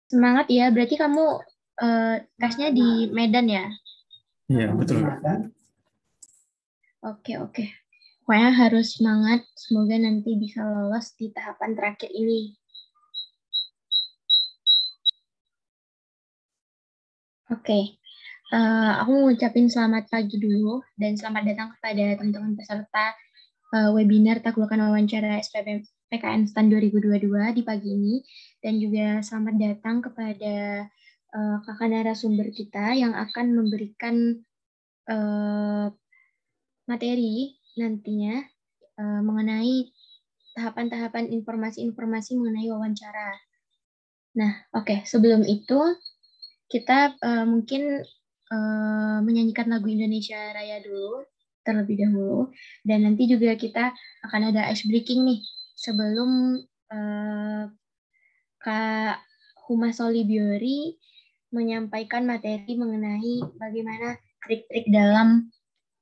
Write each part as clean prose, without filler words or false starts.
Semangat ya, berarti kamu tesnya di Medan ya? Iya, betul. Oke, oke. Pokoknya harus semangat, semoga nanti bisa lolos di tahapan terakhir ini. Oke, aku mau ngucapin selamat pagi dulu dan selamat datang kepada teman-teman peserta webinar Taklukan Wawancara SPP PKN STAN 2022 di pagi ini. Dan juga selamat datang kepada kakak narasumber kita yang akan memberikan materi nantinya mengenai tahapan-tahapan informasi-informasi mengenai wawancara. Nah, oke. Sebelum itu, kita mungkin menyanyikan lagu Indonesia Raya dulu, terlebih dahulu. Dan nanti juga kita akan ada ice breaking nih, sebelum Kak Humas Solibiori menyampaikan materi mengenai bagaimana trik-trik dalam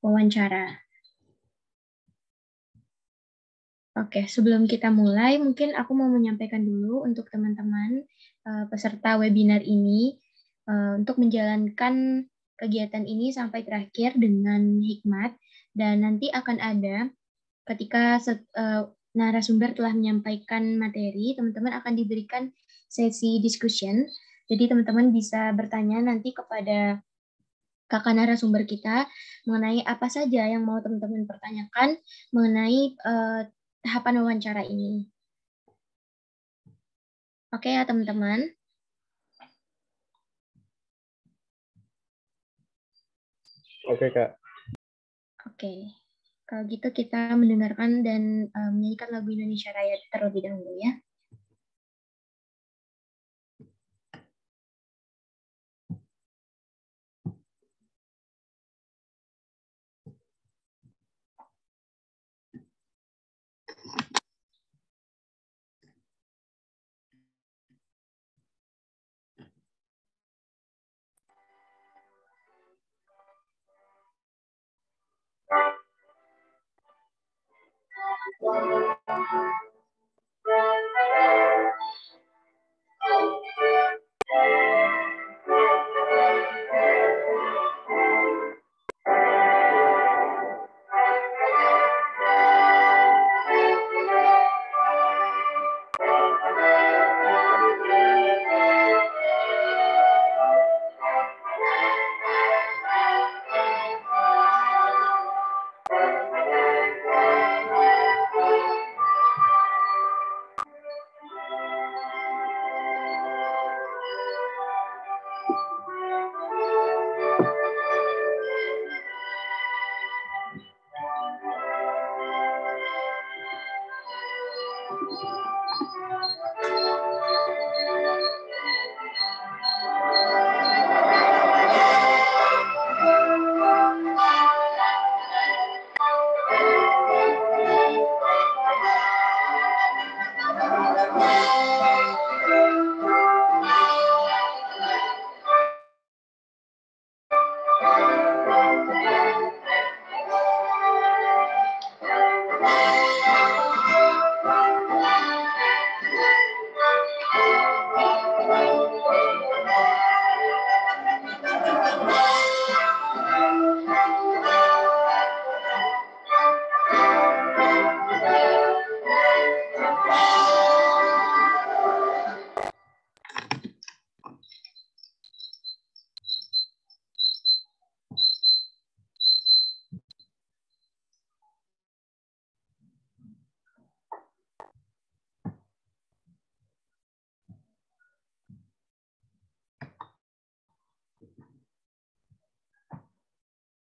wawancara. Oke, sebelum kita mulai, mungkin aku mau menyampaikan dulu untuk teman-teman peserta webinar ini untuk menjalankan kegiatan ini sampai terakhir dengan hikmat, dan nanti akan ada ketika narasumber telah menyampaikan materi, teman-teman akan diberikan sesi discussion. Jadi teman-teman bisa bertanya nanti kepada kakak narasumber kita mengenai apa saja yang mau teman-teman pertanyakan mengenai tahapan wawancara ini. Oke ya teman-teman. Oke, Kak. Oke. Kalau gitu kita mendengarkan dan menyanyikan lagu Indonesia Raya terlebih dahulu ya.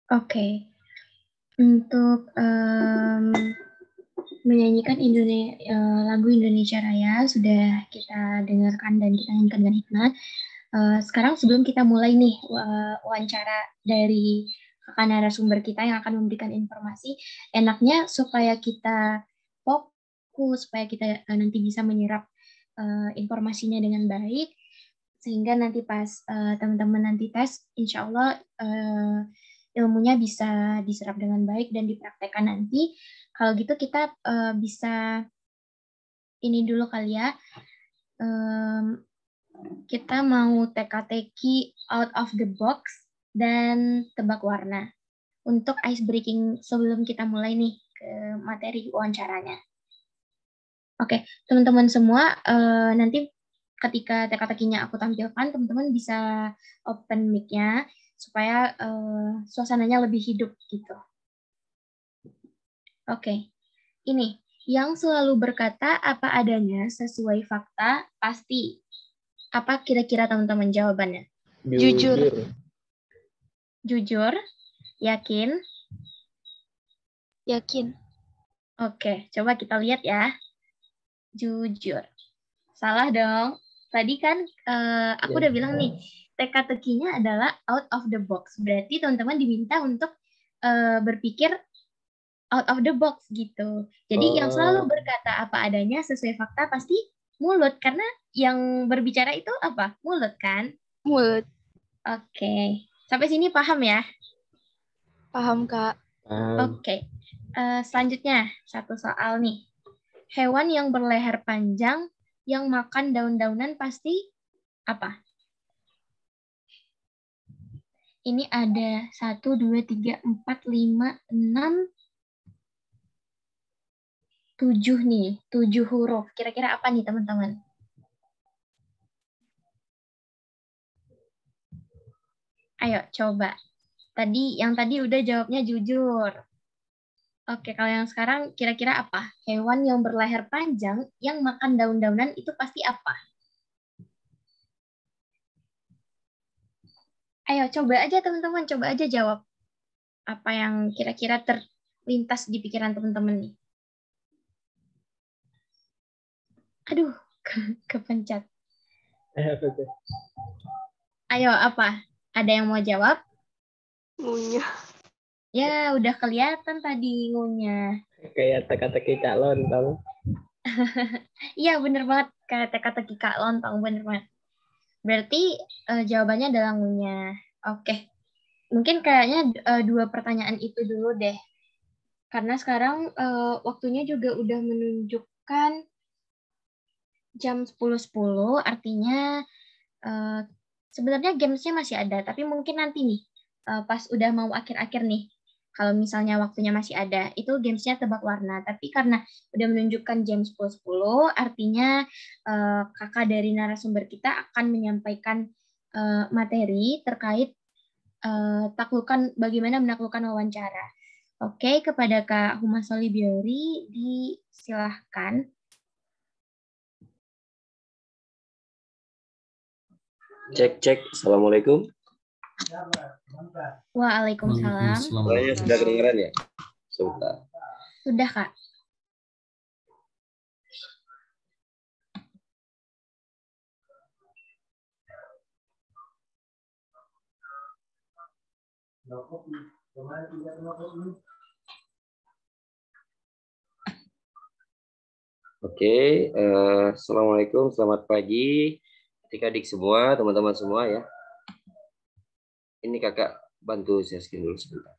Oke. Untuk menyanyikan lagu Indonesia Raya sudah kita dengarkan dan kita nyanyikan dengan hikmat. Sekarang sebelum kita mulai nih wawancara dari kakak narasumber kita yang akan memberikan informasi, enaknya supaya kita fokus, supaya kita nanti bisa menyerap informasinya dengan baik, sehingga nanti pas teman-teman nanti tes, insya Allah ilmunya bisa diserap dengan baik dan dipraktekkan nanti. Kalau gitu kita bisa ini dulu kali ya. Kita mau teka-teki out of the box dan tebak warna. Untuk ice breaking sebelum kita mulai nih ke materi wawancaranya. Oke, teman-teman semua, nanti ketika teka-tekinya aku tampilkan, teman-teman bisa open mic-nya supaya suasananya lebih hidup gitu. Oke, ini yang selalu berkata apa adanya sesuai fakta pasti. Apa kira-kira teman-teman jawabannya? Jujur. Jujur? Yakin? Yakin. Oke, coba kita lihat ya. Jujur. Salah dong. Tadi kan aku udah bilang nih, teka-tekinya adalah out of the box. Berarti teman-teman diminta untuk berpikir out of the box gitu. Jadi yang selalu berkata apa adanya sesuai fakta pasti mulut. Karena yang berbicara itu apa? Mulut kan? Mulut. Oke. Sampai sini paham ya? Paham, Kak. Oke. Selanjutnya, satu soal nih. Hewan yang berleher panjang yang makan daun-daunan pasti apa? Ini ada 1, 2, 3, 4, 5, 6, 7 nih. 7 huruf. Kira-kira apa nih teman-teman? Ayo coba. Yang tadi udah jawabnya jujur. Oke, kalau yang sekarang kira-kira apa? Hewan yang berleher panjang yang makan daun-daunan itu pasti apa? Ayo coba aja teman-teman, coba aja jawab. Apa yang kira-kira terlintas di pikiran teman-teman nih? Aduh, kepencet. Ayo, apa? Ada yang mau jawab? Ngunyah. Ya, udah kelihatan tadi ngunyah. Kayak teka-teki Kak Lontong. Iya, bener banget. Kayak teka-teki Kak Lontong, bener banget. Berarti jawabannya adalah ngunyah. Oke. Mungkin kayaknya 2 pertanyaan itu dulu deh. Karena sekarang waktunya juga udah menunjukkan jam 10.10, artinya sebenarnya gamesnya masih ada, tapi mungkin nanti nih, pas udah mau akhir-akhir nih, kalau misalnya waktunya masih ada, itu gamesnya tebak warna. Tapi karena udah menunjukkan jam 10.10, artinya kakak dari narasumber kita akan menyampaikan materi terkait bagaimana menaklukkan wawancara. Oke, kepada Kak Humas Solibiori, disilahkan. Cek. Assalamualaikum. Waalaikumsalam. Suaranya sudah kedengaran ya? Sebentar. Sudah, Kak. Oke, Assalamualaikum, selamat pagi adik-adik semua, teman-teman semua ya. Ini kakak bantu share screen dulu sebentar.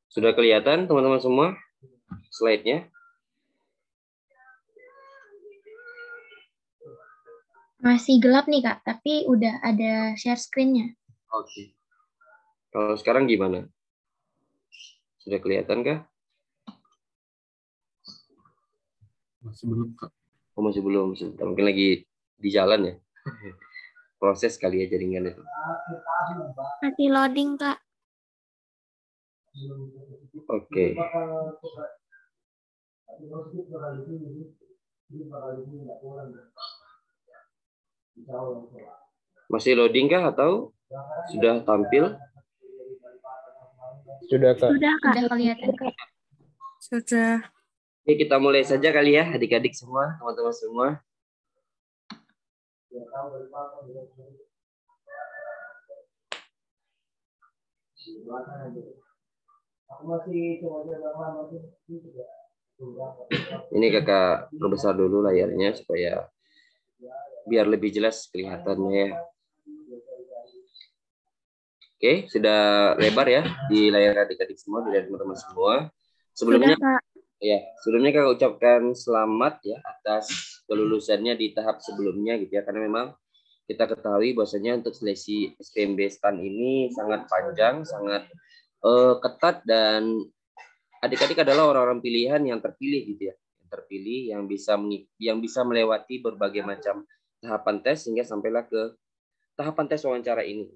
Sudah kelihatan teman-teman semua slide-nya? Masih gelap nih, Kak, tapi udah ada share screen-nya. Oke. Kalau sekarang gimana? Sudah kelihatan kah? Masih belum, Kak. Oh, masih belum. Sebentar. Mungkin lagi di jalan ya. Proses kali ya jaringan itu. Masih loading, Kak. Oke. Masih loading kah atau sudah tampil? Sudah, Kak. Sudah, Kak. Sudah kelihatan, Kak. Sudah. Oke, kita mulai saja kali ya, adik-adik semua, teman-teman semua. Ini kakak perbesar dulu layarnya supaya biar lebih jelas kelihatannya ya. Oke, sudah lebar ya di layar adik-adik semua, di layar teman-teman semua. Sebelumnya, Sudah, Kak. ya, sebelumnya kakak ucapkan selamat ya atas kelulusannya di tahap sebelumnya gitu ya, karena memang kita ketahui bahwasanya untuk seleksi SPMB STAN ini sangat panjang, sangat ketat, dan adik-adik adalah orang-orang pilihan yang terpilih gitu ya, yang terpilih yang bisa melewati berbagai macam tahapan tes sehingga sampailah ke tahapan tes wawancara ini.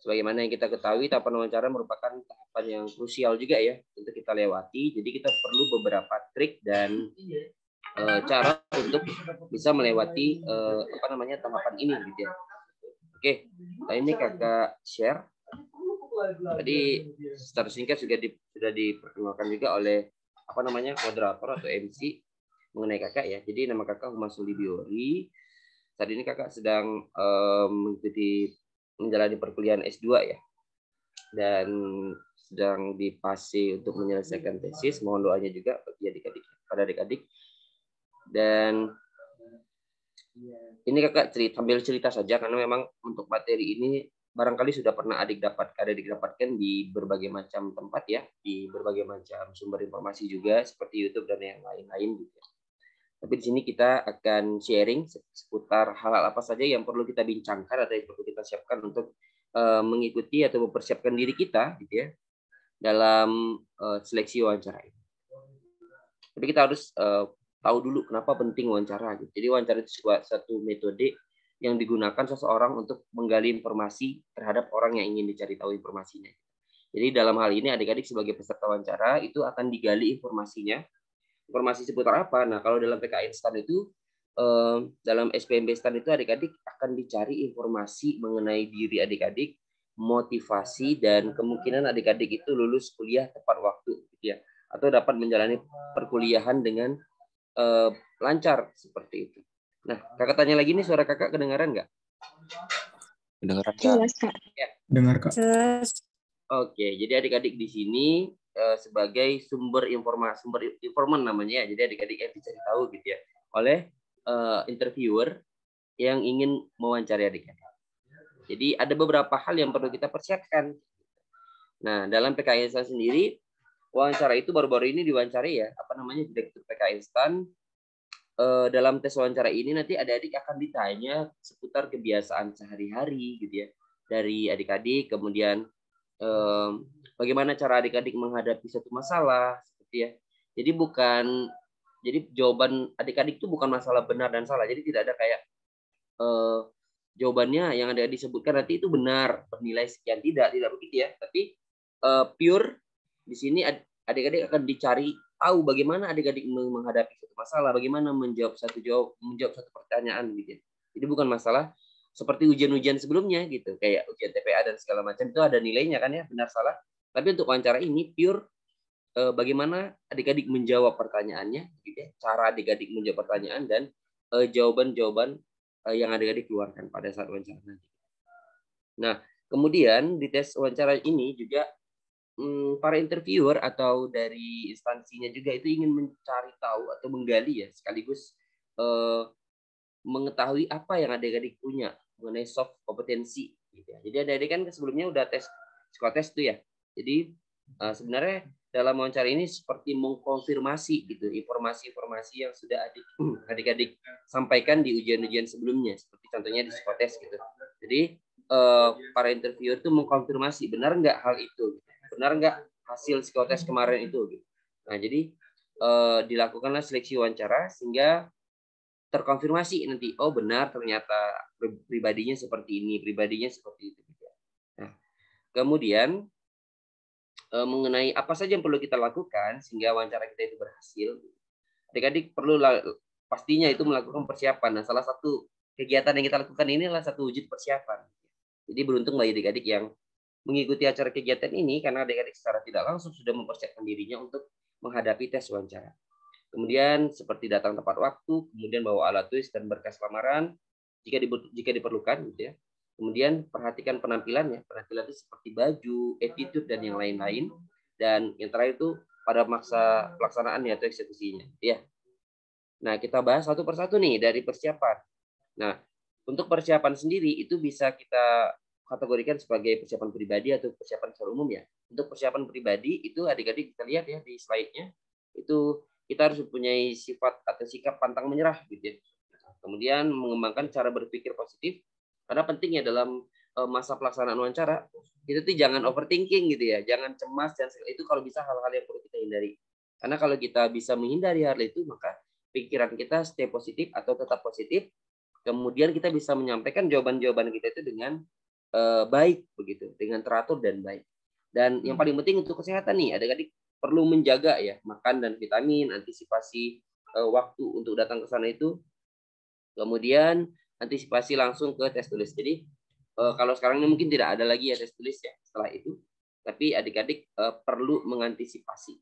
Sebagaimana yang kita ketahui, tahapan wawancara merupakan tahapan yang krusial juga ya untuk kita lewati. Jadi kita perlu beberapa trik dan cara untuk bisa melewati tahapan ini gitu ya. Oke, nah ini kakak share. Tadi secara singkat sudah diperkenalkan juga oleh moderator atau MC mengenai kakak ya. Jadi nama kakak Humas Libiori. Saat ini kakak sedang menjalani perkuliahan S2 ya, dan sedang di fase untuk menyelesaikan tesis. Mohon doanya juga bagi adik-adik, Dan ini kakak sambil cerita saja, karena memang untuk materi ini barangkali sudah pernah adik dapatkan di berbagai macam tempat ya, di berbagai macam sumber informasi juga seperti YouTube dan yang lain-lain gitu. Tapi di sini kita akan sharing seputar hal-hal apa saja yang perlu kita bincangkan atau yang perlu kita siapkan untuk mengikuti atau mempersiapkan diri kita gitu ya dalam seleksi wawancara ini. Tapi kita harus tahu dulu kenapa penting wawancara gitu. Jadi wawancara itu satu metode yang digunakan seseorang untuk menggali informasi terhadap orang yang ingin dicari tahu informasinya. Jadi dalam hal ini adik-adik sebagai peserta wawancara itu akan digali informasinya. Informasi seputar apa? Nah, kalau dalam PKN STAN itu, dalam SPMB STAN itu adik-adik akan dicari informasi mengenai diri adik-adik, motivasi, dan kemungkinan adik-adik itu lulus kuliah tepat waktu, gitu ya, atau dapat menjalani perkuliahan dengan lancar seperti itu. Nah, kakak tanya lagi nih, suara kakak kedengaran nggak? Kedengaran, Kak. Jelas, Kak. Ya. Dengar, Kak. Oke, jadi adik-adik di sini sebagai sumber informan namanya ya. Jadi adik-adik yang dicari tahu gitu ya oleh interviewer yang ingin mewawancari adik-adik. Jadi ada beberapa hal yang perlu kita persiapkan. Nah, dalam PKN STAN sendiri, wawancara itu baru-baru ini diwawancari ya, Direktur PKN STAN. Dalam tes wawancara ini nanti adik-adik akan ditanya seputar kebiasaan sehari-hari gitu ya dari adik-adik, kemudian bagaimana cara adik-adik menghadapi satu masalah seperti ya. Jadi jawaban adik-adik itu bukan masalah benar dan salah. Jadi tidak ada kayak jawabannya yang adik-adik sebutkan nanti itu benar bernilai sekian, tidak begitu ya. Tapi pure di sini adik-adik akan dicari tahu bagaimana adik-adik menghadapi satu masalah, bagaimana menjawab satu pertanyaan gitu ya. Jadi bukan masalah seperti ujian-ujian sebelumnya gitu, kayak ujian TPA dan segala macam itu ada nilainya kan ya, benar salah. Tapi untuk wawancara ini pure bagaimana adik-adik menjawab pertanyaannya gitu ya, cara adik-adik menjawab pertanyaan dan jawaban-jawaban yang adik-adik keluarkan pada saat wawancara nanti. Nah, kemudian di tes wawancara ini juga para interviewer atau dari instansinya juga itu ingin mencari tahu atau menggali ya, sekaligus mengetahui apa yang adik-adik punya mengenai soft kompetensi gitu ya. Jadi adik-adik kan sebelumnya udah tes psikotes tuh ya. Jadi sebenarnya dalam wawancara ini seperti mengkonfirmasi gitu informasi-informasi yang sudah adik-adik sampaikan di ujian-ujian sebelumnya, seperti contohnya di psikotes gitu. Jadi para interviewer itu mengkonfirmasi benar nggak hal itu, benar nggak hasil psikotes kemarin itu gitu. Nah, jadi dilakukanlah seleksi wawancara sehingga terkonfirmasi nanti, oh benar ternyata pribadinya seperti ini, pribadinya seperti itu. Nah, kemudian mengenai apa saja yang perlu kita lakukan sehingga wawancara kita itu berhasil, adik-adik perlu pastinya itu melakukan persiapan. Nah, salah satu kegiatan yang kita lakukan ini adalah satu wujud persiapan. Jadi beruntung bagi adik-adik yang mengikuti acara kegiatan ini karena adik-adik secara tidak langsung sudah mempersiapkan dirinya untuk menghadapi tes wawancara. Kemudian seperti datang tepat waktu, kemudian bawa alat tulis dan berkas lamaran jika diperlukan, gitu ya. Kemudian perhatikan penampilannya. Penampilan itu seperti baju, attitude dan yang lain-lain. Dan yang terakhir itu pada masa pelaksanaannya atau eksekusinya, ya. Nah, kita bahas satu persatu nih dari persiapan. Nah, untuk persiapan sendiri itu bisa kita kategorikan sebagai persiapan pribadi atau persiapan secara umum ya. Untuk persiapan pribadi itu adik-adik kita lihat ya di slide-nya, itu kita harus mempunyai sifat atau sikap pantang menyerah gitu ya. Kemudian mengembangkan cara berpikir positif karena pentingnya dalam masa pelaksanaan wawancara itu tuh jangan overthinking gitu ya, jangan cemas dan itu kalau bisa hal-hal yang perlu kita hindari. Karena kalau kita bisa menghindari hal itu maka pikiran kita stay positif atau tetap positif. Kemudian kita bisa menyampaikan jawaban-jawaban kita itu dengan baik begitu, dengan teratur dan baik. Dan yang paling penting untuk kesehatan nih, adik-adik perlu menjaga ya makan dan vitamin, antisipasi waktu untuk datang ke sana itu. Kemudian antisipasi langsung ke tes tulis. Jadi kalau sekarang ini mungkin tidak ada lagi ya tes tulis ya setelah itu. Tapi adik-adik perlu mengantisipasi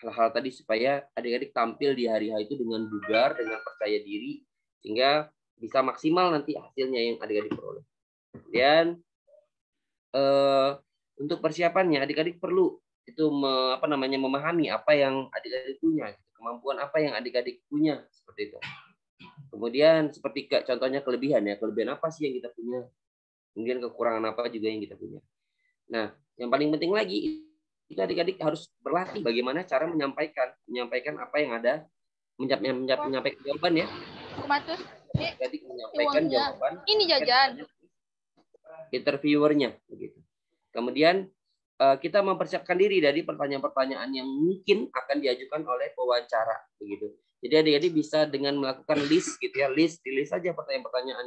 hal-hal tadi supaya adik-adik tampil di hari-hari itu dengan bugar, dengan percaya diri sehingga bisa maksimal nanti hasilnya yang adik-adik peroleh. Dan untuk persiapannya adik-adik perlu itu memahami apa yang adik-adik punya, kemampuan apa yang adik-adik punya seperti itu. Kemudian seperti contohnya kelebihan apa sih yang kita punya, kemudian kekurangan apa juga yang kita punya. Nah, yang paling penting lagi itu adik-adik harus berlatih bagaimana cara menyampaikan apa yang ada, menyampaikan jawaban ya. Adik-adik menyampaikan jawaban. Ini jajan. Interviewernya begitu. Kemudian kita mempersiapkan diri dari pertanyaan-pertanyaan yang mungkin akan diajukan oleh pewawancara begitu. Jadi adik-adik bisa dengan melakukan list gitu ya, list saja pertanyaan-pertanyaan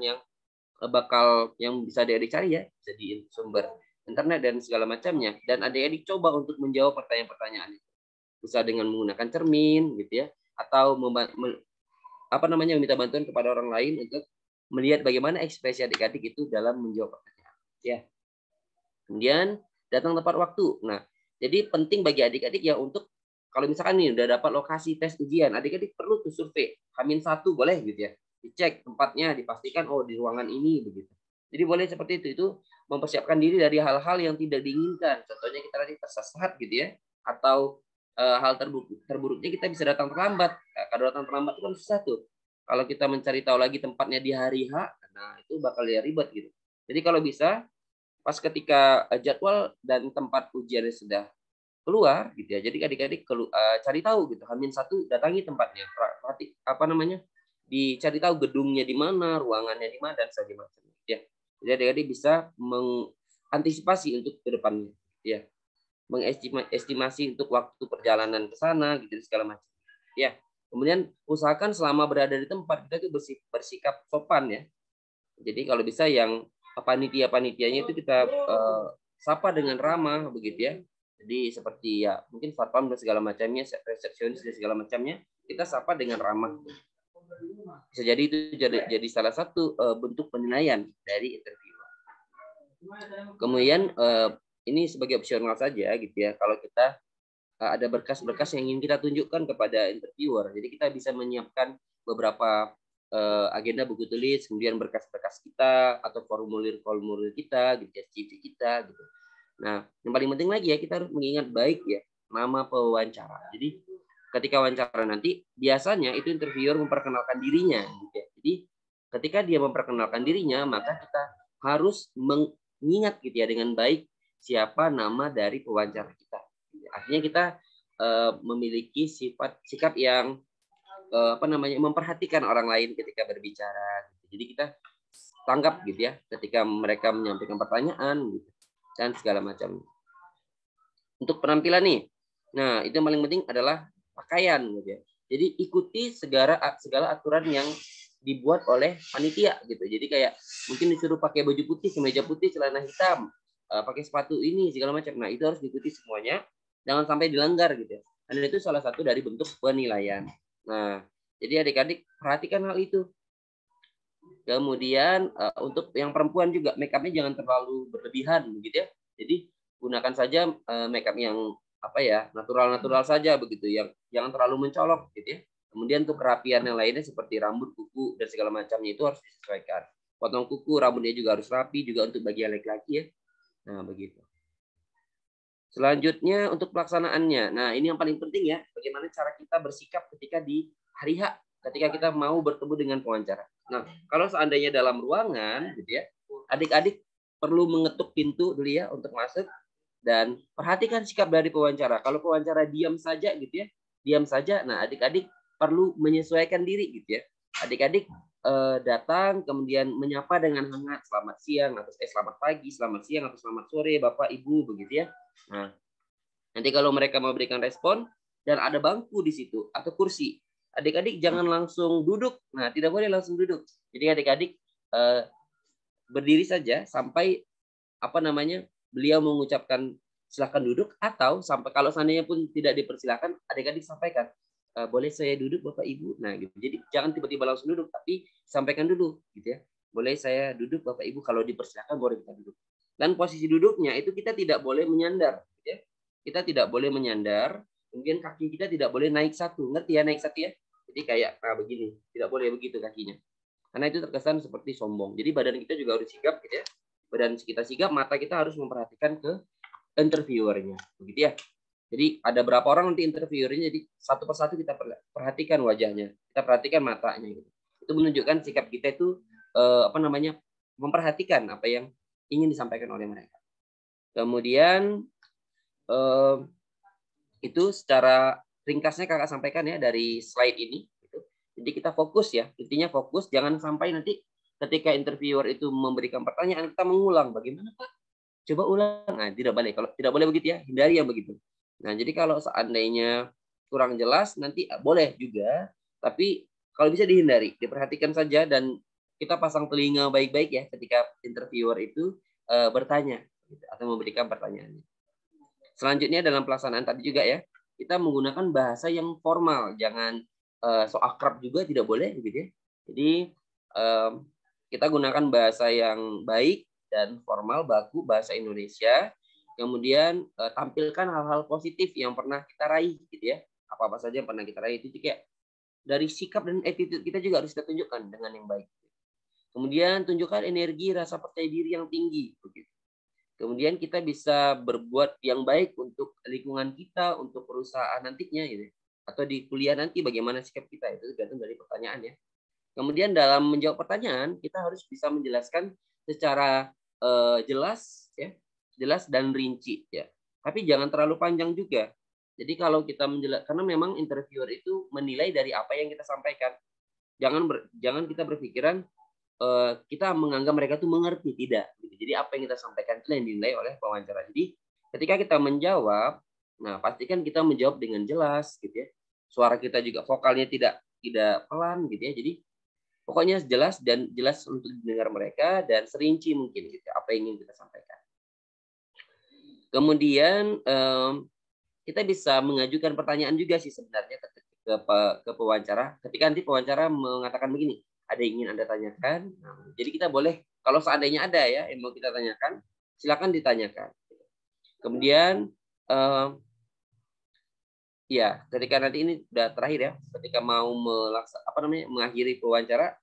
yang bisa adik-adik cari ya, bisa di sumber internet dan segala macamnya. Dan adik-adik coba untuk menjawab pertanyaan-pertanyaan itu. Bisa dengan menggunakan cermin gitu ya, atau meminta bantuan kepada orang lain untuk melihat bagaimana ekspresi adik-adik itu dalam menjawab pertanyaan. Ya. Kemudian datang tepat waktu. Nah, jadi penting bagi adik-adik ya untuk kalau misalkan nih udah dapat lokasi tes ujian, adik-adik perlu tuh survei. H-1 boleh gitu ya. Dicek tempatnya, dipastikan di ruangan ini begitu. Jadi boleh seperti itu. Itu mempersiapkan diri dari hal-hal yang tidak diinginkan. Contohnya kita tadi tersesat gitu ya, atau hal terburuknya kita bisa datang terlambat. Nah, kalau datang terlambat itu kan susah tuh. Kalau kita mencari tahu lagi tempatnya di hari H, nah itu bakal ya ribet gitu. Jadi kalau bisa pas ketika jadwal dan tempat ujiannya sudah keluar gitu ya. Jadi adik-adik cari tahu gitu. H-1 datangi tempatnya. Dicari tahu gedungnya di mana, ruangannya di mana dan sebagainya. Ya. Jadi adik-adik bisa mengantisipasi untuk ke depannya. Ya. Mengestimasi untuk waktu perjalanan ke sana gitu segala macam. Ya. Kemudian usahakan selama berada di tempat kita itu bersikap sopan ya. Jadi kalau bisa yang panitia-panitianya itu kita sapa dengan ramah begitu ya. Jadi seperti ya mungkin satpam dan segala macamnya, resepsionis dan segala macamnya kita sapa dengan ramah. Bisa jadi itu jadi salah satu bentuk penilaian dari interview. Kemudian ini sebagai opsional saja gitu ya. Kalau kita ada berkas-berkas yang ingin kita tunjukkan kepada interviewer, jadi kita bisa menyiapkan beberapa agenda buku tulis, kemudian berkas-berkas kita atau formulir-formulir kita, gitu ya, CV kita gitu. Nah, yang paling penting lagi ya kita harus mengingat baik ya nama pewawancara. Jadi ketika wawancara nanti biasanya itu interviewer memperkenalkan dirinya gitu ya. Jadi ketika dia memperkenalkan dirinya maka kita harus mengingat gitu ya dengan baik siapa nama dari pewawancara kita. Artinya kita memiliki sikap yang memperhatikan orang lain ketika berbicara. Jadi kita tanggap gitu ya ketika mereka menyampaikan pertanyaan gitu, dan segala macam. Untuk penampilan nih, nah itu yang paling penting adalah pakaian gitu ya. Jadi ikuti segala aturan yang dibuat oleh panitia gitu. Jadi kayak mungkin disuruh pakai baju putih, kemeja putih, celana hitam, pakai sepatu ini segala macam. Nah itu harus diikuti semuanya, jangan sampai dilanggar gitu ya. Dan itu salah satu dari bentuk penilaian. Nah, jadi adik-adik perhatikan hal itu. Kemudian untuk yang perempuan juga make up-nya jangan terlalu berlebihan begitu ya. Jadi gunakan saja make up yang natural saja begitu, yang jangan terlalu mencolok gitu ya. Kemudian untuk kerapian yang lainnya seperti rambut, kuku dan segala macamnya itu harus disesuaikan. Potong kuku, rambutnya juga harus rapi juga untuk bagian laki-laki ya. Nah, begitu. Selanjutnya untuk pelaksanaannya. Nah, ini yang paling penting ya, bagaimana cara kita bersikap ketika di hari H, ketika kita mau bertemu dengan pewawancara. Nah, kalau seandainya dalam ruangan gitu ya, adik-adik perlu mengetuk pintu dulu ya untuk masuk dan perhatikan sikap dari pewawancara. Kalau pewawancara diam saja gitu ya, diam saja. Nah, adik-adik perlu menyesuaikan diri gitu ya. Adik-adik datang kemudian menyapa dengan hangat, selamat siang atau selamat pagi, selamat siang atau selamat sore Bapak Ibu begitu ya. Nah, nanti kalau mereka mau berikan respon dan ada bangku di situ atau kursi, adik-adik jangan langsung duduk. Nah, tidak boleh langsung duduk. Jadi adik-adik berdiri saja sampai beliau mengucapkan silakan duduk, atau sampai kalau seandainya pun tidak dipersilakan, adik-adik sampaikan boleh saya duduk Bapak Ibu. Nah, gitu. Jadi jangan tiba-tiba langsung duduk, tapi sampaikan dulu gitu ya. Boleh saya duduk Bapak Ibu, kalau dipersilakan boleh kita duduk. Dan posisi duduknya itu kita tidak boleh menyandar gitu ya. Kita tidak boleh menyandar, kemudian kaki kita tidak boleh naik satu. Ngerti ya, naik satu ya? Jadi kayak begini, tidak boleh begitu kakinya. Karena itu terkesan seperti sombong. Jadi badan kita juga harus sigap gitu ya. Badan kita sigap, mata kita harus memperhatikan ke interviewernya, begitu ya. Jadi ada berapa orang nanti interviewernya, jadi satu persatu kita perhatikan wajahnya, kita perhatikan matanya gitu. Itu menunjukkan sikap kita itu memperhatikan apa yang ingin disampaikan oleh mereka. Kemudian itu secara ringkasnya kakak sampaikan ya dari slide ini. Jadi kita fokus ya, intinya fokus, jangan sampai nanti ketika interviewer itu memberikan pertanyaan kita mengulang, bagaimana Pak? Coba ulang. Nah, tidak boleh. Kalau tidak boleh begitu ya, hindari yang begitu. Nah, jadi kalau seandainya kurang jelas nanti boleh juga, tapi kalau bisa dihindari, diperhatikan saja dan kita pasang telinga baik-baik ya ketika interviewer itu bertanya atau memberikan pertanyaannya. Selanjutnya dalam pelaksanaan tadi juga ya, kita menggunakan bahasa yang formal, jangan so akrab juga tidak boleh gitu ya. Jadi kita gunakan bahasa yang baik dan formal, baku bahasa Indonesia. Kemudian tampilkan hal-hal positif yang pernah kita raih gitu ya. Apa-apa saja yang pernah kita raih itu kayak dari sikap dan attitude kita juga harus kita tunjukkan dengan yang baik. Kemudian tunjukkan energi, rasa percaya diri yang tinggi begitu. Kemudian kita bisa berbuat yang baik untuk lingkungan kita, untuk perusahaan nantinya gitu. Atau di kuliah nanti bagaimana sikap kita, itu tergantung dari pertanyaan ya. Kemudian dalam menjawab pertanyaan kita harus bisa menjelaskan secara jelas ya, jelas dan rinci ya. Tapi jangan terlalu panjang juga. Jadi kalau kita menjelaskan, karena memang interviewer itu menilai dari apa yang kita sampaikan. Jangan kita berpikiran kita menganggap mereka itu mengerti, tidak. Jadi apa yang kita sampaikan itu yang dinilai oleh pewawancara. Jadi ketika kita menjawab, nah pastikan kita menjawab dengan jelas gitu ya. Suara kita juga vokalnya tidak pelan gitu ya. Jadi pokoknya jelas dan jelas untuk didengar mereka dan serinci mungkin gitu apa yang ingin kita sampaikan. Kemudian kita bisa mengajukan pertanyaan juga sih sebenarnya ke pewawancara. Ketika nanti pewawancara mengatakan begini, ada yang ingin Anda tanyakan. Nah, jadi kita boleh, kalau seandainya ada ya yang mau kita tanyakan, silakan ditanyakan. Kemudian ya, ketika nanti ini sudah terakhir ya, ketika mau mengakhiri wawancara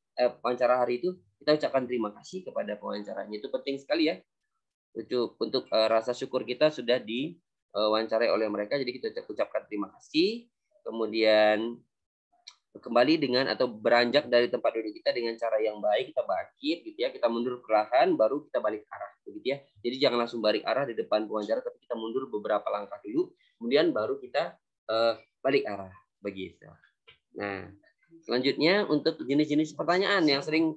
hari itu, kita ucapkan terima kasih kepada pewawancaranya. Itu penting sekali ya, untuk rasa syukur kita sudah diwawancarai oleh mereka. Jadi kita ucapkan terima kasih, kemudian kembali dengan atau beranjak dari tempat duduk kita dengan cara yang baik, kita bangkit gitu ya, kita mundur perlahan, baru kita balik arah begitu ya. Jadi jangan langsung balik arah di depan pewawancara, tapi kita mundur beberapa langkah dulu, kemudian baru kita balik arah begitu. Nah, selanjutnya untuk jenis-jenis pertanyaan yang sering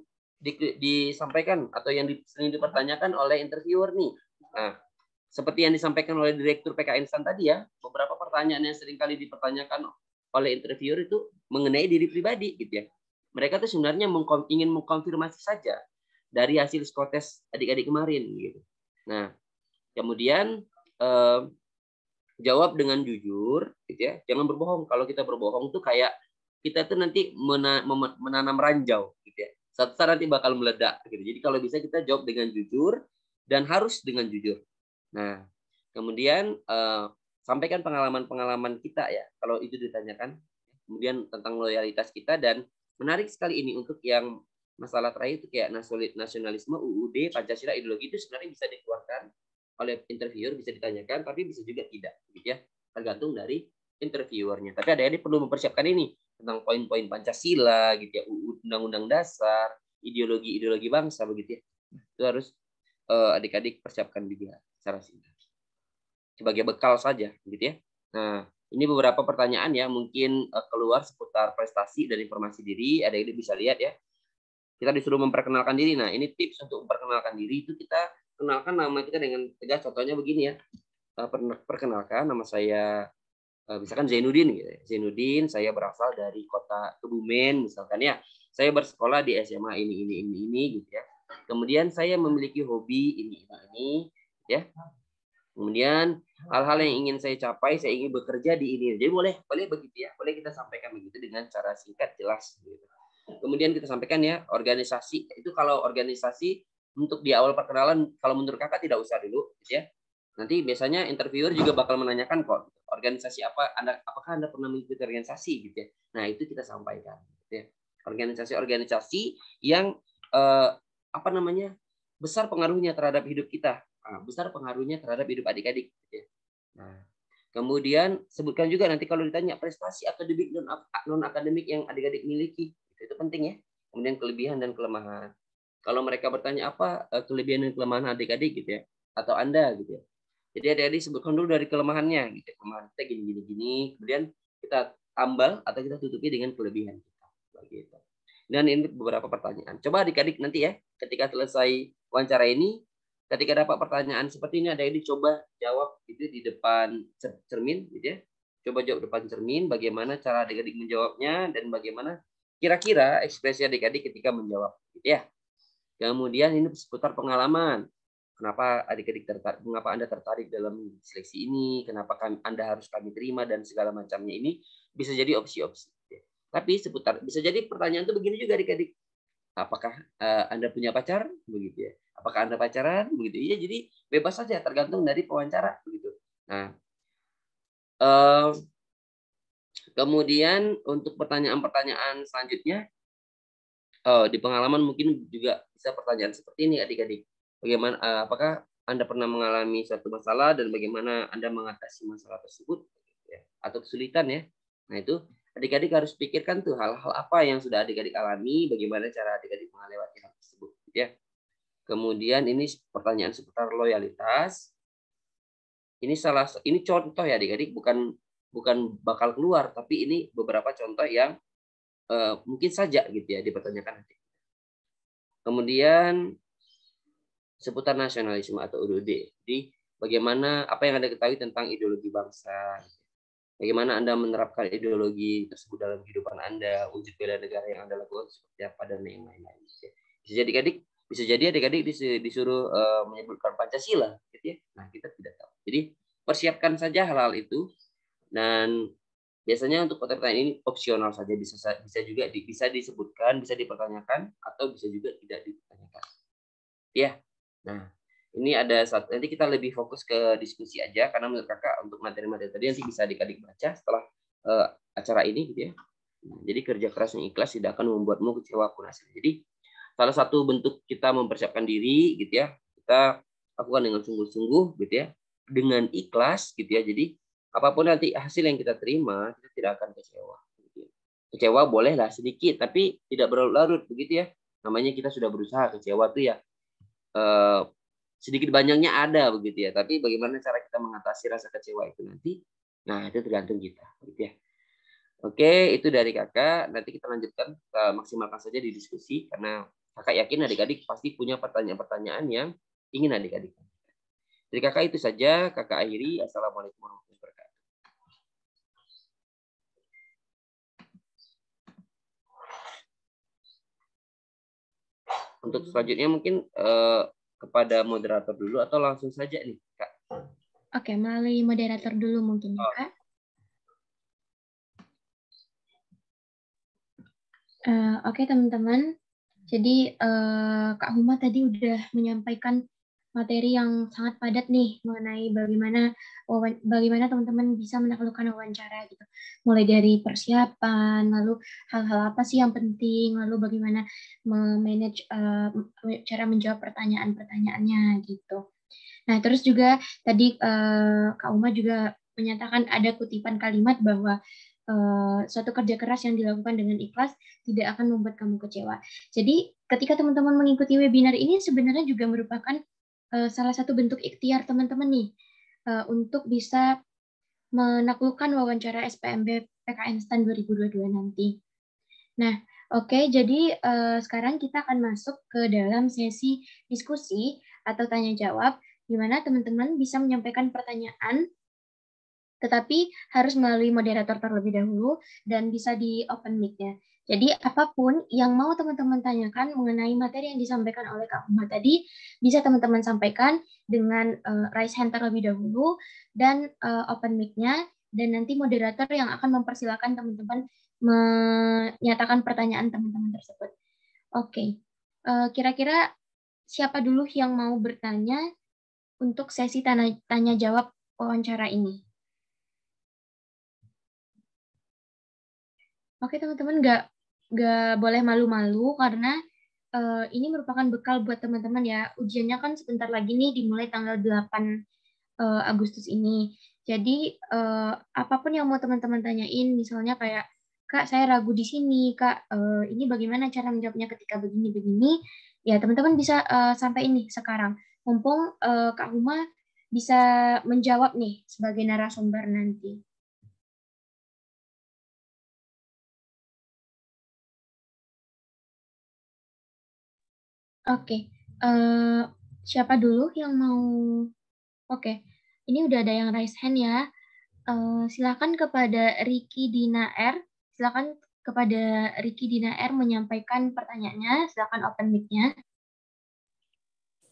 disampaikan atau yang sering dipertanyakan oleh interviewer nih. Nah, seperti yang disampaikan oleh Direktur PK Instan tadi ya, beberapa pertanyaan yang sering kali dipertanyakan oleh interviewer itu mengenai diri pribadi gitu ya. Mereka tuh sebenarnya ingin mengkonfirmasi saja dari hasil psikotes adik-adik kemarin gitu. Nah, kemudian jawab dengan jujur gitu ya. Jangan berbohong. Kalau kita berbohong tuh kayak kita tuh nanti menanam ranjau gitu ya. Suatu saat nanti bakal meledak gitu. Jadi kalau bisa kita jawab dengan jujur dan harus dengan jujur. Nah, kemudian sampaikan pengalaman-pengalaman kita ya kalau itu ditanyakan. Kemudian tentang loyalitas kita, dan menarik sekali ini untuk yang masalah terakhir itu kayak nasionalisme, UUD, Pancasila, ideologi itu sebenarnya bisa dikeluarkan oleh interviewer, bisa ditanyakan, tapi bisa juga tidak, gitu ya, tergantung dari interviewernya. Tapi adik-adik perlu mempersiapkan ini tentang poin-poin Pancasila, gitu ya, Undang-Undang Dasar, ideologi bangsa, begitu ya. Itu harus adik-adik persiapkan juga secara singkat sebagai bekal saja, gitu ya. Nah, ini beberapa pertanyaan ya mungkin keluar seputar prestasi dan informasi diri. Adik-adik bisa lihat ya. Kita disuruh memperkenalkan diri. Nah, ini tips untuk memperkenalkan diri itu kita kenalkan nama kita dengan tegas. Contohnya begini ya. Perkenalkan, nama saya misalkan Zainuddin gitu. Zainuddin, saya berasal dari kota Kebumen misalkan ya. Saya bersekolah di SMA ini gitu ya. Kemudian saya memiliki hobi ini ya. Kemudian hal-hal yang ingin saya capai, saya ingin bekerja di ini. Jadi boleh begitu ya. Boleh kita sampaikan begitu dengan cara singkat, jelas gitu. Kemudian kita sampaikan ya, organisasi. Itu kalau organisasi untuk di awal perkenalan, kalau menurut kakak tidak usah dulu, gitu ya. Nanti biasanya interviewer juga bakal menanyakan kok, organisasi apa, apakah Anda pernah mengikuti organisasi gitu ya. Nah, itu kita sampaikan. Gitu ya. Organisasi-organisasi yang besar pengaruhnya terhadap hidup kita. Besar pengaruhnya terhadap hidup adik-adik. Gitu ya. Nah, kemudian sebutkan juga nanti kalau ditanya prestasi akademik dan non-akademik yang adik-adik miliki. Itu penting ya. Kemudian kelebihan dan kelemahan. Kalau mereka bertanya apa kelebihan dan kelemahan adik-adik gitu ya, atau Anda gitu ya. Jadi adik-adik sebutkan dulu dari kelemahannya gitu. Kelemahan kita gini. Kemudian kita tambal atau kita tutupi dengan kelebihan kita. Begitu. Dan ini beberapa pertanyaan. Coba adik-adik nanti ya, ketika selesai wawancara ini, ketika dapat pertanyaan seperti ini, adik-adik coba jawab itu di depan cermin gitu ya. Coba jawab depan cermin, bagaimana cara adik-adik menjawabnya dan bagaimana kira-kira ekspresi adik-adik ketika menjawab, gitu ya. Kemudian ini seputar pengalaman. Kenapa adik-adik tertarik? Mengapa Anda tertarik dalam seleksi ini? Kenapa Anda harus kami terima dan segala macamnya ini bisa jadi opsi-opsi. Tapi seputar bisa jadi pertanyaan itu begini juga adik-adik. Apakah Anda punya pacar? Begitu ya. Apakah Anda pacaran? Begitu. Iya, jadi bebas saja tergantung dari pewawancara begitu. Nah, kemudian untuk pertanyaan-pertanyaan selanjutnya, di pengalaman mungkin juga bisa pertanyaan seperti ini adik-adik. Bagaimana, apakah Anda pernah mengalami suatu masalah dan bagaimana Anda mengatasi masalah tersebut, ya, atau kesulitan ya. Nah itu adik-adik harus pikirkan tuh hal-hal apa yang sudah adik-adik alami, bagaimana cara adik-adik melewati hal tersebut, ya. Kemudian ini pertanyaan seputar loyalitas. Ini contoh ya adik-adik, bukan bakal keluar, tapi ini beberapa contoh yang mungkin saja gitu ya dipertanyakan nanti. Kemudian seputar nasionalisme atau UUD. Jadi bagaimana apa yang Anda ketahui tentang ideologi bangsa? Bagaimana Anda menerapkan ideologi tersebut dalam kehidupan Anda, wujud bela negara yang Anda lakukan seperti apa dan yang lain-lain. Bisa jadi adik-adik disuruh menyebutkan Pancasila, gitu ya. Nah, kita tidak tahu. Jadi persiapkan saja hal-hal itu, dan biasanya untuk pertanyaan ini opsional saja, bisa juga bisa disebutkan, bisa dipertanyakan, atau bisa juga tidak dipertanyakan. Ya. Nah, ini ada satu, nanti kita lebih fokus ke diskusi aja karena menurut kakak untuk materi-materi tadi nanti bisa adik-adik baca setelah acara ini gitu ya. Jadi kerja keras yang ikhlas tidak akan membuatmu kecewa pun hasilnya. Jadi salah satu bentuk kita mempersiapkan diri gitu ya, kita lakukan dengan sungguh-sungguh gitu ya, dengan ikhlas gitu ya. Jadi apapun nanti hasil yang kita terima, kita tidak akan kecewa. Gitu ya. Kecewa bolehlah sedikit, tapi tidak berlarut begitu ya. Namanya kita sudah berusaha. Kecewa tuh ya sedikit banyaknya ada begitu ya, tapi bagaimana cara kita mengatasi rasa kecewa itu nanti, nah itu tergantung kita gitu ya. Oke, itu dari kakak. Nanti kita lanjutkan, kita maksimalkan saja di diskusi karena kakak yakin adik-adik pasti punya pertanyaan-pertanyaan yang ingin adik-adik. Dari kakak itu saja, kakak akhiri. Assalamualaikum warahmatullahi wabarakatuh. Untuk selanjutnya mungkin kepada moderator dulu atau langsung saja nih, Kak? Oke, melalui moderator dulu mungkin ya, Kak. Oke, teman-teman. Jadi Kak Huma tadi udah menyampaikan materi yang sangat padat nih mengenai bagaimana teman-teman bisa menaklukkan wawancara gitu. Mulai dari persiapan, lalu hal-hal apa sih yang penting, lalu bagaimana memanage cara menjawab pertanyaan-pertanyaannya gitu. Nah, terus juga tadi Kak Uma juga menyatakan ada kutipan kalimat bahwa suatu kerja keras yang dilakukan dengan ikhlas tidak akan membuat kamu kecewa. Jadi, ketika teman-teman mengikuti webinar ini sebenarnya juga merupakan salah satu bentuk ikhtiar teman-teman nih untuk bisa menaklukkan wawancara SPMB PKN STAN 2022 nanti. Nah, oke, jadi sekarang kita akan masuk ke dalam sesi diskusi atau tanya jawab, di mana teman-teman bisa menyampaikan pertanyaan, tetapi harus melalui moderator terlebih dahulu dan bisa di open mic-nya. Jadi apapun yang mau teman-teman tanyakan mengenai materi yang disampaikan oleh Kak Uma tadi, bisa teman-teman sampaikan dengan raise hand terlebih dahulu dan open mic-nya, dan nanti moderator yang akan mempersilakan teman-teman menyatakan pertanyaan teman-teman tersebut. Oke, kira-kira siapa dulu yang mau bertanya untuk sesi tanya jawab wawancara ini? Oke teman-teman, nggak boleh malu-malu karena ini merupakan bekal buat teman-teman ya. Ujiannya kan sebentar lagi nih, dimulai tanggal 8 Agustus ini. Jadi apapun yang mau teman-teman tanyain, misalnya kayak, Kak saya ragu di sini, Kak ini bagaimana cara menjawabnya ketika begini-begini, ya teman-teman bisa sampai ini sekarang. Mumpung Kak Huma bisa menjawab nih sebagai narasumber nanti. Oke, siapa dulu yang mau? Oke, ini udah ada yang raise hand ya. Silakan kepada Ricky Dina R. Silakan kepada Ricky Dina R menyampaikan pertanyaannya. Silakan open mic-nya.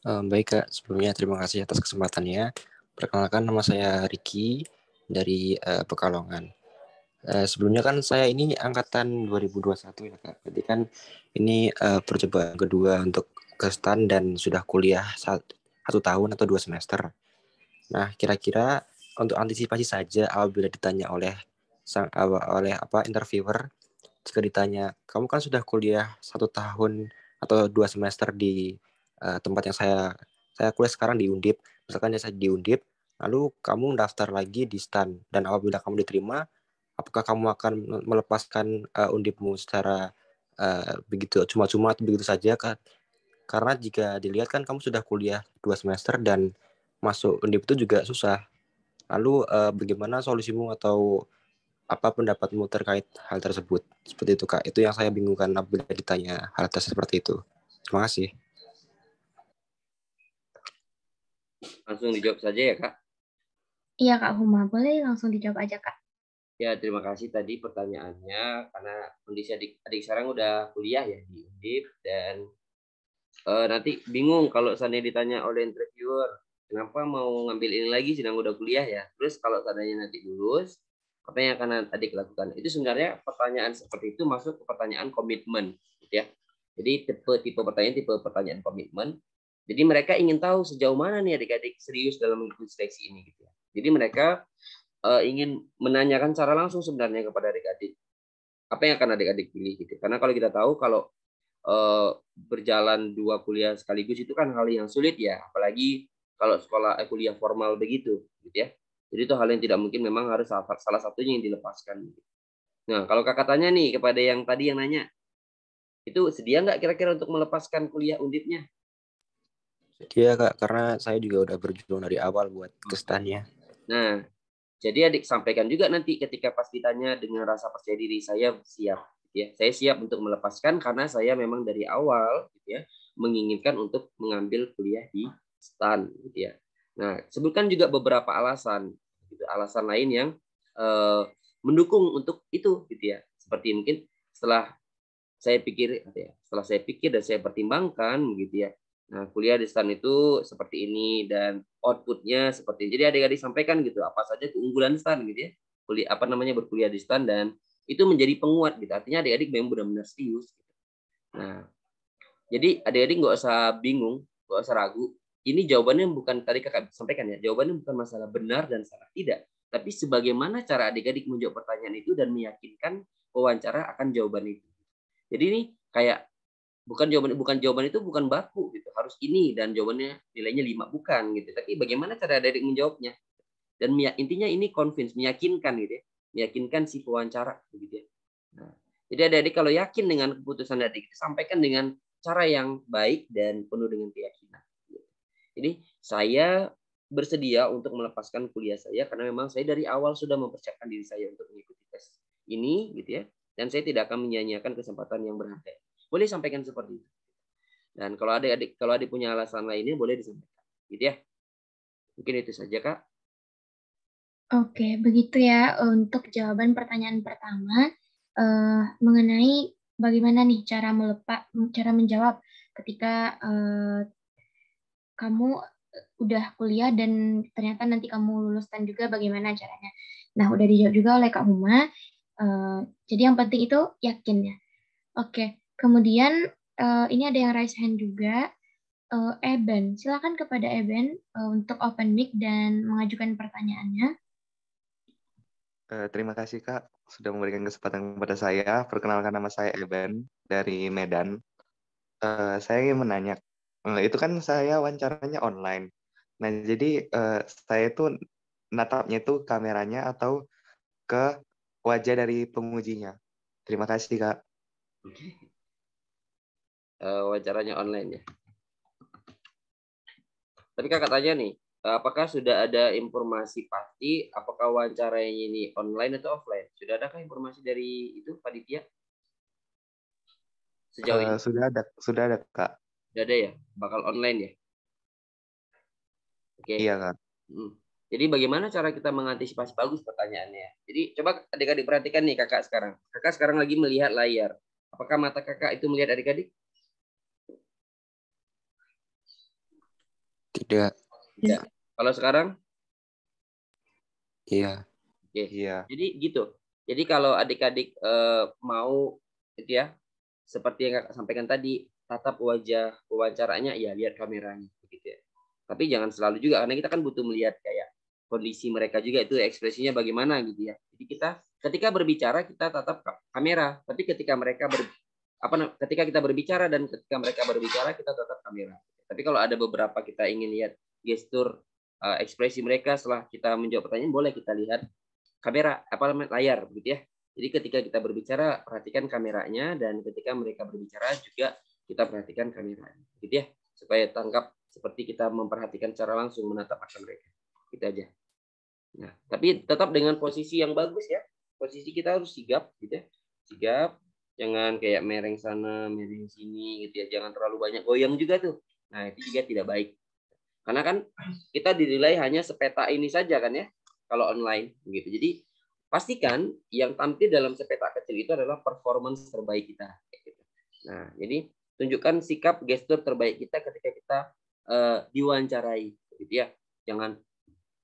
Baik Kak, sebelumnya terima kasih atas kesempatannya. Perkenalkan, nama saya Ricky dari Pekalongan. Sebelumnya kan saya ini angkatan 2021 ya Kak. Jadi kan ini percobaan kedua untuk ke STAN dan sudah kuliah 1 tahun atau 2 semester. Nah, kira-kira untuk antisipasi saja apabila ditanya oleh interviewer, jika ditanya, kamu kan sudah kuliah 1 tahun atau 2 semester di tempat yang saya kuliah sekarang di Undip, misalkan saya di Undip, lalu kamu daftar lagi di STAN, dan apabila kamu diterima, apakah kamu akan melepaskan Undipmu secara begitu cuma-cuma atau begitu saja Kak? Karena jika dilihat kan kamu sudah kuliah 2 semester dan masuk Undip itu juga susah. Lalu bagaimana solusimu atau apa pendapatmu terkait hal tersebut? Seperti itu Kak. Itu yang saya bingungkan apabila ditanya hal seperti itu. Terima kasih. Langsung dijawab saja ya Kak. Iya Kak Huma, boleh langsung dijawab aja Kak. Ya, terima kasih tadi pertanyaannya, karena kondisi adik sekarang udah kuliah ya di Undip, dan nanti bingung kalau seandainya ditanya oleh interviewer, kenapa mau ngambil ini lagi sedang udah kuliah ya. Terus kalau seandainya nanti lulus, apa yang akan adik lakukan? Itu sebenarnya pertanyaan seperti itu masuk ke pertanyaan komitmen, gitu ya. Jadi tipe pertanyaan komitmen. Jadi mereka ingin tahu sejauh mana nih adik-adik serius dalam mengikuti seleksi ini, gitu ya. Jadi mereka ingin menanyakan secara langsung sebenarnya kepada adik-adik apa yang akan adik-adik pilih, gitu. Karena kalau kita tahu kalau berjalan 2 kuliah sekaligus itu kan hal yang sulit ya, apalagi kalau sekolah kuliah formal begitu, gitu ya. Jadi itu hal yang tidak mungkin, memang harus salah satunya yang dilepaskan. Nah, kalau kakak tanya nih kepada yang tadi yang nanya, itu sedia nggak kira-kira untuk melepaskan kuliah Undipnya? Iya Kak, karena saya juga udah berjuang dari awal buat ke STAN-nya. Nah, jadi adik sampaikan juga nanti ketika pas ditanya dengan rasa percaya diri, saya siap. Ya, saya siap untuk melepaskan karena saya memang dari awal, gitu ya, menginginkan untuk mengambil kuliah di STAN, gitu ya. Nah, sebutkan juga beberapa alasan, gitu, alasan lain yang mendukung untuk itu, gitu ya. Seperti mungkin setelah saya pikir dan saya pertimbangkan, gitu ya. Nah, kuliah di STAN itu seperti ini dan outputnya seperti ini. Jadi adik-adik sampaikan gitu apa saja keunggulan STAN, gitu ya. Berkuliah di STAN, dan itu menjadi penguat gitu. Artinya adik-adik memang benar-benar serius. Gitu. Nah, Jadi adik-adik nggak usah bingung, nggak usah ragu. Ini jawabannya bukan tadi kakak sampaikan ya, jawabannya bukan masalah benar dan salah, tidak. Tapi sebagaimana cara adik-adik menjawab pertanyaan itu dan meyakinkan wawancara akan jawaban itu. Jadi ini kayak bukan jawaban itu bukan baku gitu, harus ini dan jawabannya nilainya 5, bukan gitu. Tapi bagaimana cara adik-adik menjawabnya? Dan intinya ini convince, meyakinkan gitu ya. Meyakinkan si pewawancara begitu ya. Nah, jadi adik-adik kalau yakin dengan keputusan adik, sampaikan dengan cara yang baik dan penuh dengan keyakinan. Jadi saya bersedia untuk melepaskan kuliah saya karena memang saya dari awal sudah mempersiapkan diri saya untuk mengikuti tes ini gitu ya. Dan saya tidak akan menyia-nyiakan kesempatan yang berharga. Boleh sampaikan seperti itu. Dan kalau adik punya alasan lainnya boleh disampaikan. Gitu ya. Mungkin itu saja, Kak. Oke, begitu ya untuk jawaban pertanyaan pertama mengenai bagaimana nih cara menjawab ketika kamu udah kuliah dan ternyata nanti kamu lulus dan juga bagaimana caranya. Nah, udah dijawab juga oleh Kak Huma. Jadi yang penting itu yakin ya. Oke, kemudian ini ada yang raise hand juga. Eben, silakan kepada Eben untuk open mic dan mengajukan pertanyaannya. Terima kasih Kak sudah memberikan kesempatan kepada saya. Perkenalkan nama saya Eben dari Medan. Saya ingin menanya, itu kan saya wawancaranya online. Nah, jadi saya itu natapnya itu kameranya atau ke wajah dari pengujinya. Terima kasih Kak. Wawancaranya online ya. Tapi kakak tanya nih, apakah sudah ada informasi pasti apakah wawancaranya ini online atau offline? Sudah adakah informasi dari itu panitia? Sejauh ini? Sudah ada Kak. Sudah ada ya? Bakal online ya? Oke. Iya Kak. Jadi bagaimana cara kita mengantisipasi? Bagus pertanyaannya. Jadi coba adik-adik perhatikan nih kakak sekarang. Kakak sekarang lagi melihat layar. Apakah mata kakak itu melihat adik-adik? Tidak. Tidak. Kalau sekarang? Iya. Oke. Iya. Jadi gitu. Jadi kalau adik-adik mau gitu ya, seperti yang kakak sampaikan tadi, tatap wajah wawancaranya, ya lihat kameranya begitu ya. Tapi jangan selalu juga karena kita kan butuh melihat kayak kondisi mereka juga itu ekspresinya bagaimana gitu ya. Jadi kita ketika berbicara kita tatap kamera, tapi ketika kita berbicara dan ketika mereka berbicara kita tatap kamera. Tapi kalau ada beberapa kita ingin lihat gestur ekspresi mereka setelah kita menjawab pertanyaan, boleh kita lihat kamera layar begitu ya. Jadi ketika kita berbicara perhatikan kameranya dan ketika mereka berbicara juga kita perhatikan kameranya gitu ya, supaya tangkap seperti kita memperhatikan secara langsung menatap mata mereka. Gitu aja. Nah, tapi tetap dengan posisi yang bagus ya. Posisi kita harus sigap gitu ya. Sigap, jangan kayak mereng sana, mereng sini gitu ya. Jangan terlalu banyak goyang juga tuh. Nah, itu juga tidak baik. Karena kan kita dinilai hanya sepeta ini saja kan ya kalau online gitu. Jadi pastikan yang tampil dalam sepeta kecil itu adalah performance terbaik kita. Nah, jadi tunjukkan sikap gestur terbaik kita ketika kita diwawancarai gitu ya. Jangan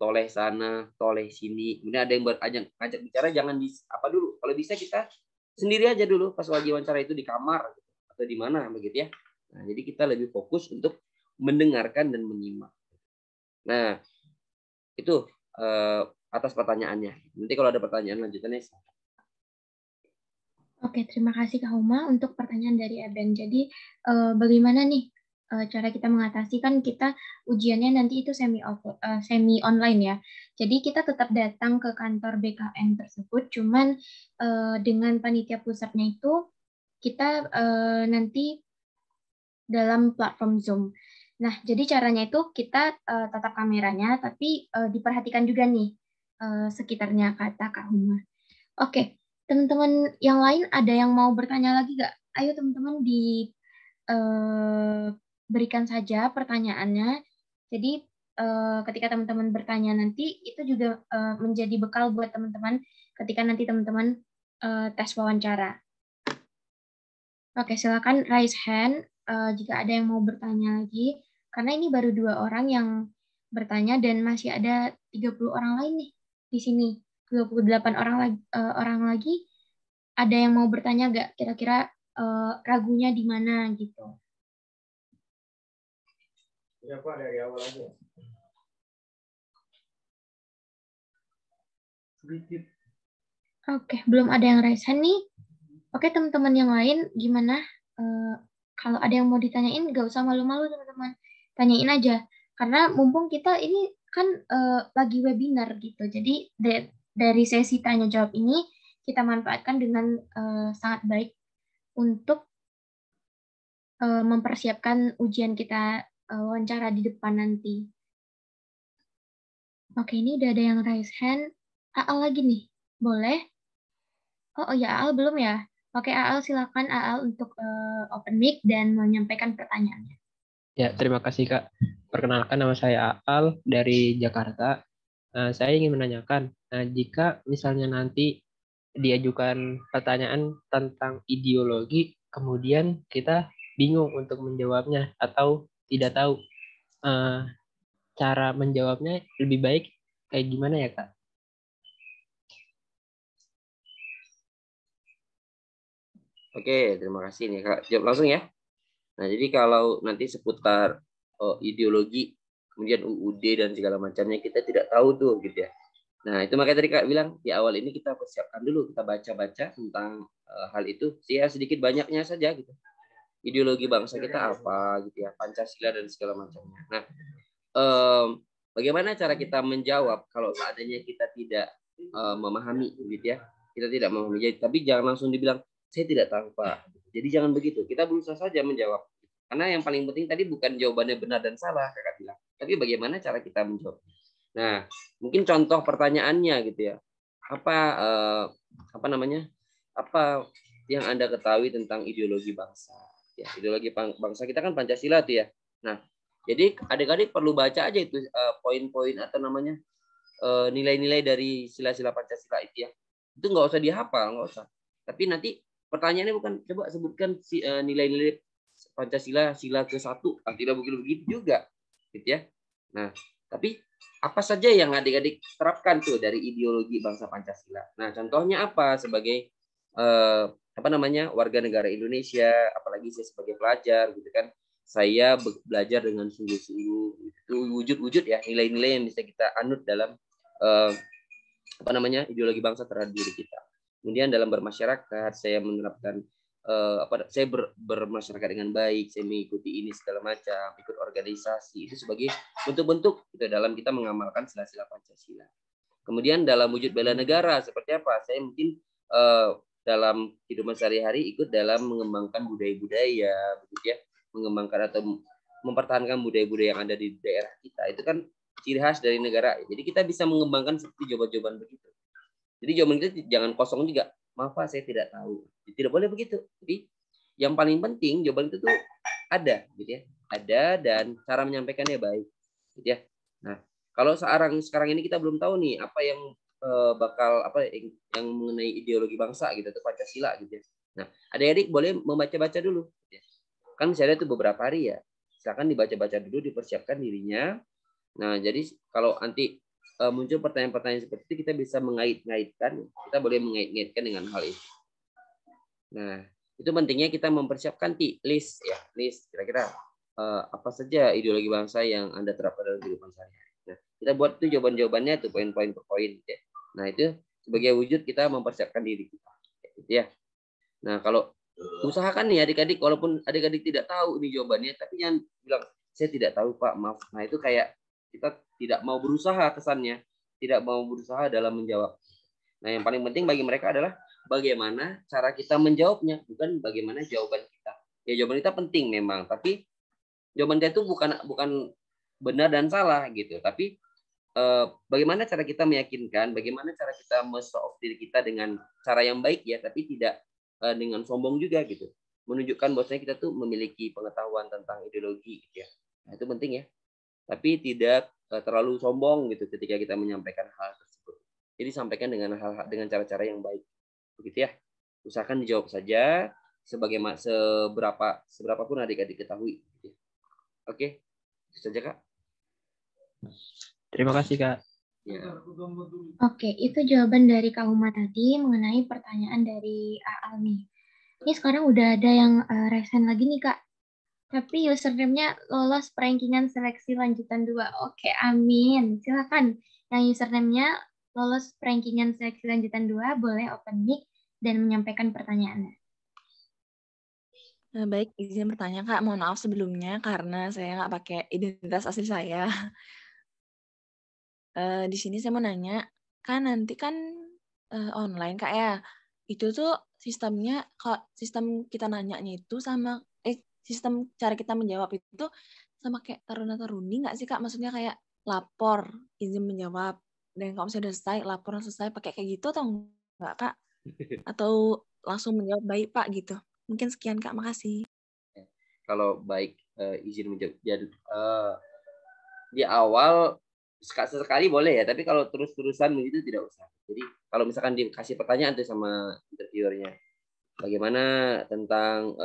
toleh sana, toleh sini. Kemudian ada yang ngajak bicara, jangan dulu. Kalau bisa kita sendiri aja dulu pas lagi wawancara itu di kamar gitu, atau di mana begitu ya. Nah, jadi kita lebih fokus untuk mendengarkan dan menyimak. Nah, itu atas pertanyaannya. Nanti kalau ada pertanyaan lanjutannya. Oke, terima kasih Kak Huma untuk pertanyaan dari Eben. Jadi bagaimana nih cara kita mengatasi, kan kita ujiannya nanti itu semi online ya. Jadi kita tetap datang ke kantor BKN tersebut, cuman dengan panitia pusatnya itu kita nanti dalam platform Zoom. Nah, jadi caranya itu kita tatap kameranya, tapi diperhatikan juga nih sekitarnya, kata Kak Huma. Oke, teman-teman yang lain ada yang mau bertanya lagi nggak? Ayo teman-teman berikan saja pertanyaannya. Jadi ketika teman-teman bertanya nanti itu juga menjadi bekal buat teman-teman ketika nanti teman-teman tes wawancara. Oke, silakan raise hand jika ada yang mau bertanya lagi. Karena ini baru 2 orang yang bertanya dan masih ada 30 orang lain nih di sini. 28 orang lagi. Ada yang mau bertanya nggak? Kira-kira ragunya di mana gitu? Oke, belum ada yang raise hand nih. Oke, teman-teman yang lain gimana? Kalau ada yang mau ditanyain, gak usah malu-malu teman-teman. Tanyain aja. Karena mumpung kita ini kan lagi webinar gitu. Jadi dari sesi tanya jawab ini kita manfaatkan dengan sangat baik untuk mempersiapkan ujian kita wawancara di depan nanti. Oke, ini udah ada yang raise hand. Aal lagi nih, boleh? Oh ya, Aal belum ya? Oke, Aal silakan Aal untuk open mic dan menyampaikan pertanyaannya. Ya, terima kasih Kak. Perkenalkan, nama saya Aal dari Jakarta. Saya ingin menanyakan, jika misalnya nanti diajukan pertanyaan tentang ideologi, kemudian kita bingung untuk menjawabnya atau tidak tahu cara menjawabnya, lebih baik kayak gimana ya Kak? Oke, terima kasih nih Kak. Jawab langsung ya. Nah, jadi kalau nanti seputar ideologi, kemudian UUD dan segala macamnya kita tidak tahu tuh gitu ya. Nah, itu makanya tadi Kak bilang di awal ini kita persiapkan dulu, kita baca-baca tentang hal itu, ya sedikit banyaknya saja gitu. Ideologi bangsa kita apa gitu ya, Pancasila dan segala macamnya. Nah, bagaimana cara kita menjawab kalau seandainya kita tidak memahami gitu ya. Kita tidak memahami, tapi jangan langsung dibilang saya tidak tahu Pak. Jadi jangan begitu. Kita berusaha saja menjawab. Karena yang paling penting tadi bukan jawabannya benar dan salah Kakak bilang, tapi bagaimana cara kita menjawab. Nah, mungkin contoh pertanyaannya gitu ya. Apa namanya? Apa yang Anda ketahui tentang ideologi bangsa? Ya, ideologi bangsa kita kan Pancasila tuh ya. Nah, jadi adik-adik perlu baca aja itu poin-poin atau namanya nilai-nilai dari sila-sila Pancasila itu ya. Itu nggak usah dihafal, nggak usah. Tapi nanti pertanyaannya bukan coba sebutkan nilai-nilai Pancasila sila ke-1, tidak begitu juga, gitu ya. Nah, tapi apa saja yang adik-adik terapkan tuh dari ideologi bangsa Pancasila. Nah, contohnya apa sebagai warga negara Indonesia, apalagi saya sebagai pelajar, gitu kan. Saya belajar dengan sungguh-sungguh. Itu wujud-wujud ya nilai-nilai yang bisa kita anut dalam ideologi bangsa terhadap diri kita. Kemudian dalam bermasyarakat saya menerapkan saya bermasyarakat dengan baik, saya mengikuti ini segala macam, ikut organisasi, itu sebagai bentuk-bentuk itu dalam kita mengamalkan sila-sila Pancasila. Kemudian dalam wujud bela negara seperti apa? Saya mungkin dalam kehidupan sehari-hari ikut dalam mengembangkan budaya-budaya, begitu ya, mengembangkan atau mempertahankan budaya-budaya yang ada di daerah kita. Itu kan ciri khas dari negara. Jadi kita bisa mengembangkan seperti jawaban-jawaban begitu. Jadi jawaban kita jangan kosong juga. Maaf Pak, saya tidak tahu. Tidak boleh begitu. Jadi yang paling penting jawaban itu tuh ada, gitu ya. Ada dan cara menyampaikannya baik, gitu ya. Nah, kalau sekarang ini kita belum tahu nih apa yang yang mengenai ideologi bangsa gitu atau Pancasila gitu ya. Nah, adik-adik boleh membaca-baca dulu. Gitu ya. Kan bisa ada tuh beberapa hari ya. Silakan dibaca-baca dulu, dipersiapkan dirinya. Nah, jadi kalau nanti muncul pertanyaan-pertanyaan seperti itu, kita bisa mengait-ngaitkan, kita boleh mengait-ngaitkan dengan hal itu. Nah, itu pentingnya kita mempersiapkan list kira-kira apa saja ideologi bangsa yang Anda terapkan dalam kehidupan sehari-hari. Nah, kita buat tuh jawaban-jawabannya tuh poin-poin per poin ya. Nah, itu sebagai wujud kita mempersiapkan diri kita. Gitu ya. Nah, kalau usahakan nih adik-adik, walaupun adik-adik tidak tahu ini jawabannya, tapi yang bilang saya tidak tahu Pak, maaf. Nah, itu kayak kita tidak mau berusaha kesannya, tidak mau berusaha dalam menjawab. Nah, yang paling penting bagi mereka adalah bagaimana cara kita menjawabnya, bukan bagaimana jawaban kita. Ya, jawaban kita penting memang, tapi jawaban kita itu bukan benar dan salah gitu, tapi bagaimana cara kita meyakinkan, bagaimana cara kita men-show diri kita dengan cara yang baik ya, tapi tidak dengan sombong juga gitu. Menunjukkan bahwasanya kita tuh memiliki pengetahuan tentang ideologi gitu ya. Nah, itu penting ya. Tapi tidak terlalu sombong gitu ketika kita menyampaikan hal tersebut. Jadi sampaikan dengan cara-cara yang baik. Begitu ya. Usahakan dijawab saja seberapa pun adik-adik ketahui. Oke. Itu saja Kak. Terima kasih Kak. Ya. Oke, itu jawaban dari Kak Uma tadi mengenai pertanyaan dari Aal nih. Ini sekarang udah ada yang raise hand lagi nih Kak. Tapi username-nya lolos rankingan seleksi lanjutan 2. Oke, amin. Silakan. Yang username-nya lolos rankingan seleksi lanjutan 2 boleh open mic dan menyampaikan pertanyaannya. Nah, baik, izin bertanya Kak. Mohon maaf sebelumnya karena saya nggak pakai identitas asli saya. Di sini saya mau nanya, kan nanti kan online Kak ya. Itu tuh sistemnya, sistem kita nanyanya itu sama, sistem cara kita menjawab itu sama kayak taruna-taruni nggak sih Kak? Maksudnya kayak lapor, izin menjawab, dan kalau misalnya udah selesai, laporan selesai, pakai kayak gitu atau enggak Kak? Atau langsung menjawab baik Pak gitu? Mungkin sekian Kak, makasih. Kalau baik izin menjawab, di awal sekali boleh ya, tapi kalau terus-terusan begitu tidak usah. Jadi kalau misalkan dikasih pertanyaan tuh sama interviewernya, bagaimana tentang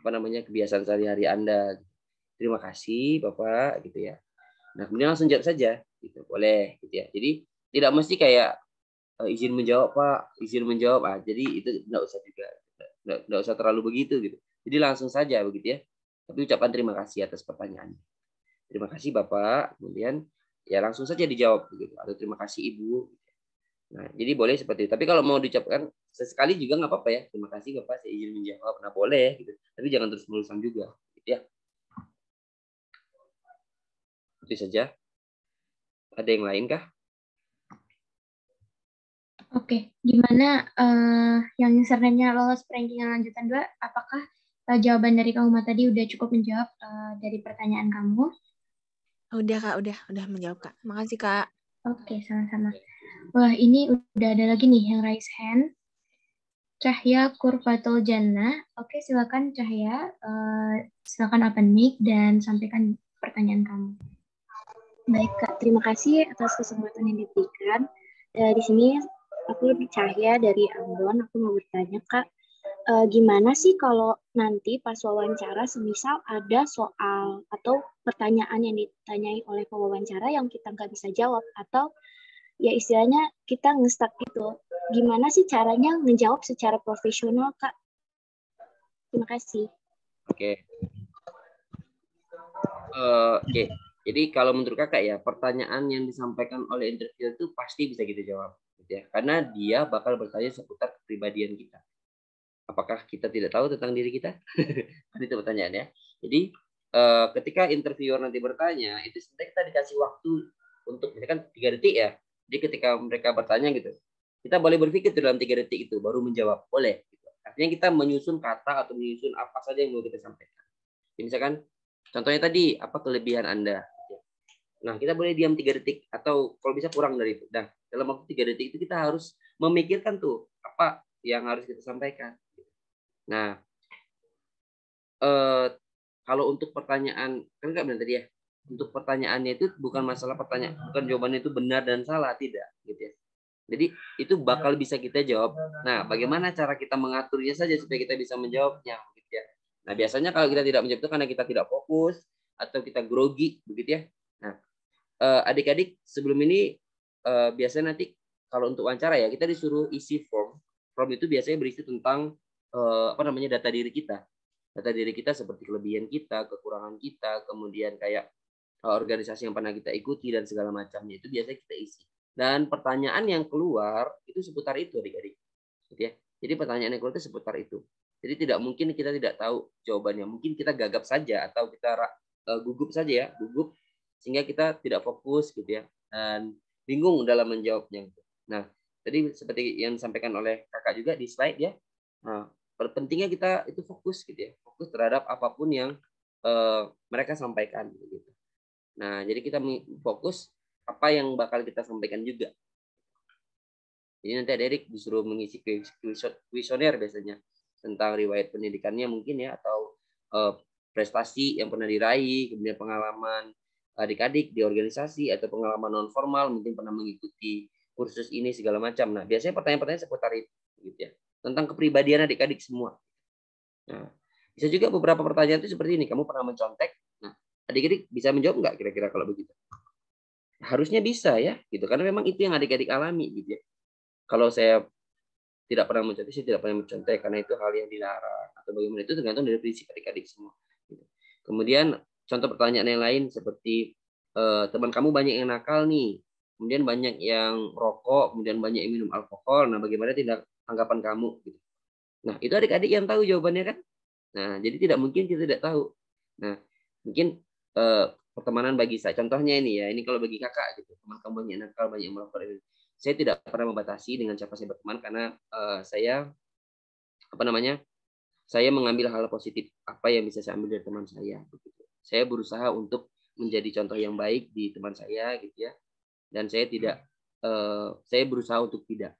kebiasaan sehari-hari Anda? Terima kasih Bapak gitu ya. Nah kemudian langsung jawab saja, gitu boleh gitu ya. Jadi tidak mesti kayak izin menjawab Pak, izin menjawab. Jadi itu tidak usah juga, tidak usah terlalu begitu gitu. Jadi langsung saja begitu ya. Tapi ucapan terima kasih atas pertanyaannya. Terima kasih Bapak, kemudian ya langsung saja dijawab gitu. Atau terima kasih Ibu. Nah, jadi boleh seperti itu. Tapi kalau mau diucapkan sesekali juga nggak apa-apa ya. Terima kasih Bapak, saya izin menjawab. Nah, boleh gitu. Tapi jangan terus-menerusan juga, gitu ya. Itu saja. Ada yang lain kah? Oke, gimana yang username-nya lolos rankingan lanjutan 2? Apakah jawaban dari kamu tadi udah cukup menjawab dari pertanyaan kamu? Udah Kak, udah menjawab Kak. Makasih Kak. Oke, sama-sama. Wah, ini udah ada lagi nih yang raise hand. Cahya Kurvatul Jannah. Oke, silakan Cahya. Silakan open mic dan sampaikan pertanyaan kamu. Baik Kak, terima kasih atas kesempatan yang diberikan. Di sini aku Cahya dari Ambon. Aku mau bertanya Kak, gimana sih kalau nanti pas wawancara semisal ada soal atau pertanyaan yang ditanyai oleh pewawancara yang kita nggak bisa jawab atau ya istilahnya kita nge-stuck gitu. Gimana sih caranya menjawab secara profesional Kak? Terima kasih. Oke. Jadi kalau menurut kakak ya, pertanyaan yang disampaikan oleh interviewer itu pasti bisa kita jawab, gitu ya. Karena dia bakal bertanya seputar kepribadian kita. Apakah kita tidak tahu tentang diri kita? Itu pertanyaannya. Jadi ketika interviewer nanti bertanya, itu sebenarnya kita dikasih waktu untuk misalkan 3 detik ya. Jadi ketika mereka bertanya gitu, kita boleh berpikir dalam 3 detik itu baru menjawab, boleh. Gitu. Artinya kita menyusun kata atau menyusun apa saja yang mau kita sampaikan. Jadi misalkan contohnya tadi, apa kelebihan Anda? Nah, kita boleh diam 3 detik atau kalau bisa kurang dari itu. Nah, dalam waktu 3 detik itu kita harus memikirkan tuh apa yang harus kita sampaikan. Nah, kalau untuk pertanyaan, kan nggak benar tadi ya, untuk pertanyaannya itu bukan masalah pertanyaan, bukan jawabannya itu benar dan salah, tidak, gitu ya. Jadi itu bakal bisa kita jawab. Nah, bagaimana cara kita mengaturnya saja supaya kita bisa menjawabnya, gitu ya. Nah, biasanya kalau kita tidak menjawab itu karena kita tidak fokus atau kita grogi, begitu ya. Nah, adik-adik sebelum ini biasanya nanti kalau untuk wawancara ya kita disuruh isi form. Form itu biasanya berisi tentang data diri kita. Data diri kita seperti kelebihan kita, kekurangan kita, kemudian kayak organisasi yang pernah kita ikuti dan segala macamnya itu biasanya kita isi. Dan pertanyaan yang keluar itu seputar itu adik-adik. Gitu ya. Jadi pertanyaan yang keluar itu seputar itu. Jadi tidak mungkin kita tidak tahu jawabannya. Mungkin kita gagap saja atau kita gugup saja ya, gugup sehingga kita tidak fokus gitu ya dan bingung dalam menjawabnya. Nah, tadi seperti yang disampaikan oleh kakak juga di slide ya. Nah, pentingnya kita itu fokus gitu ya, fokus terhadap apapun yang mereka sampaikan gitu. Nah, jadi kita fokus apa yang bakal kita sampaikan juga. Jadi nanti adik disuruh mengisi kuesioner biasanya tentang riwayat pendidikannya mungkin ya atau prestasi yang pernah diraih, kemudian pengalaman adik-adik di organisasi atau pengalaman non formal mungkin pernah mengikuti kursus ini segala macam. Nah, biasanya pertanyaan-pertanyaan seputar itu gitu ya. Tentang kepribadian adik-adik semua. Nah, bisa juga beberapa pertanyaan itu seperti ini, kamu pernah mencontek? Nah, adik-adik bisa menjawab nggak kira-kira kalau begitu? Harusnya bisa ya, gitu. Karena memang itu yang adik-adik alami gitu ya. Kalau saya tidak pernah mencontek, saya tidak pernah mencontek karena itu hal yang dilarang atau bagaimana itu tergantung dari prinsip adik-adik semua. Kemudian contoh pertanyaan yang lain seperti teman kamu banyak yang nakal nih, kemudian banyak yang rokok, kemudian banyak yang minum alkohol. Nah, bagaimana tanggapan kamu? Gitu. Nah, itu adik-adik yang tahu jawabannya kan? Nah, jadi tidak mungkin kita tidak tahu. Nah, mungkin pertemanan bagi saya, contohnya ini ya, ini kalau bagi kakak gitu, teman kamu banyak nakal, banyak yang merokok. Saya tidak pernah membatasi dengan siapa saya berteman karena saya saya mengambil hal positif apa yang bisa saya ambil dari teman saya. Begitu. Saya berusaha untuk menjadi contoh yang baik di teman saya, gitu ya. Dan saya saya berusaha untuk tidak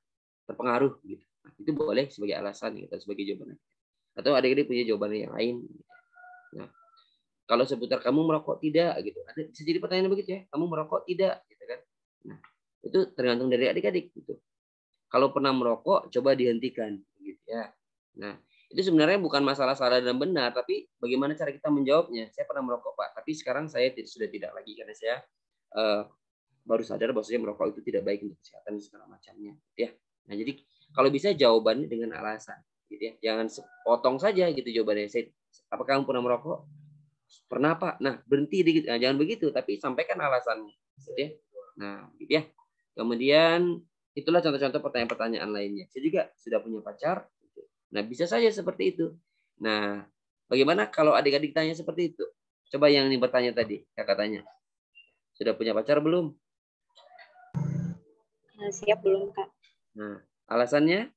terpengaruh, gitu. Nah, itu boleh sebagai alasan, gitu, sebagai jawaban. Atau adik-adik punya jawaban yang lain. Nah, kalau seputar kamu merokok tidak, gitu. Ada bisa jadi pertanyaan begitu ya. Kamu merokok tidak, gitu kan? Nah, itu tergantung dari adik-adik, gitu. Kalau pernah merokok, coba dihentikan, gitu ya. Nah, itu sebenarnya bukan masalah salah dan benar, tapi bagaimana cara kita menjawabnya. Saya pernah merokok, Pak, tapi sekarang saya sudah tidak lagi karena saya baru sadar bahwasanya merokok itu tidak baik untuk kesehatan segala macamnya, ya. Nah, jadi kalau bisa jawabannya dengan alasan, gitu ya. Jangan sepotong saja gitu jawabannya. Apakah kamu pernah merokok? Pernah, Pak. Nah, berhenti dikit. Nah, jangan begitu, tapi sampaikan alasannya, gitu ya. Nah, gitu ya. Kemudian itulah contoh-contoh pertanyaan-pertanyaan lainnya. Saya juga sudah punya pacar. Nah, bisa saja seperti itu. Nah, bagaimana kalau adik-adik tanya seperti itu? Coba yang ini bertanya tadi, kakak tanya. Sudah punya pacar belum? Siap belum, Kak. Nah, alasannya?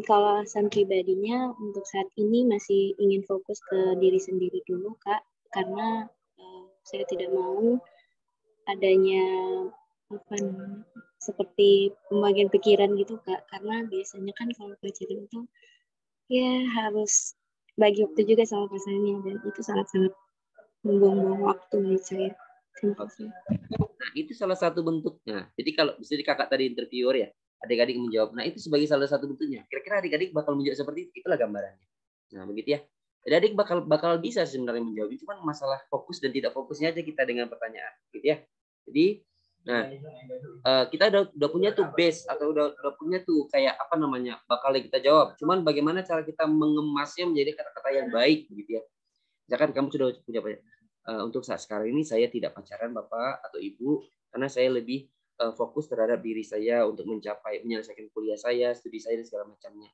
Kalau alasan pribadinya untuk saat ini masih ingin fokus ke diri sendiri dulu, Kak. Karena saya tidak mau adanya seperti pembagian pikiran gitu, Kak. Karena biasanya kan kalau pacaran itu ya harus bagi waktu juga sama pasangannya, dan itu sangat-sangat membuang-buang waktu menurut saya. Terima kasih. Nah, itu salah satu bentuknya. Jadi kalau bisa kakak tadi interviewer ya, adik-adik menjawab. Nah, itu sebagai salah satu bentuknya. Kira-kira adik-adik bakal menjawab seperti itu. Itulah gambarannya. Nah, begitu ya. Adik-adik bakal bisa sebenarnya menjawab. Cuma masalah fokus dan tidak fokusnya aja kita dengan pertanyaan, gitu ya. Jadi, nah, kita udah punya tuh base atau udah punya tuh kayak apa namanya bakal kita jawab. Cuman bagaimana cara kita mengemasnya menjadi kata-kata yang baik, gitu ya. Misalkan kamu sudah punya untuk saat sekarang ini saya tidak pacaran Bapak atau Ibu karena saya lebih fokus terhadap diri saya untuk menyelesaikan kuliah saya, studi saya dan segala macamnya.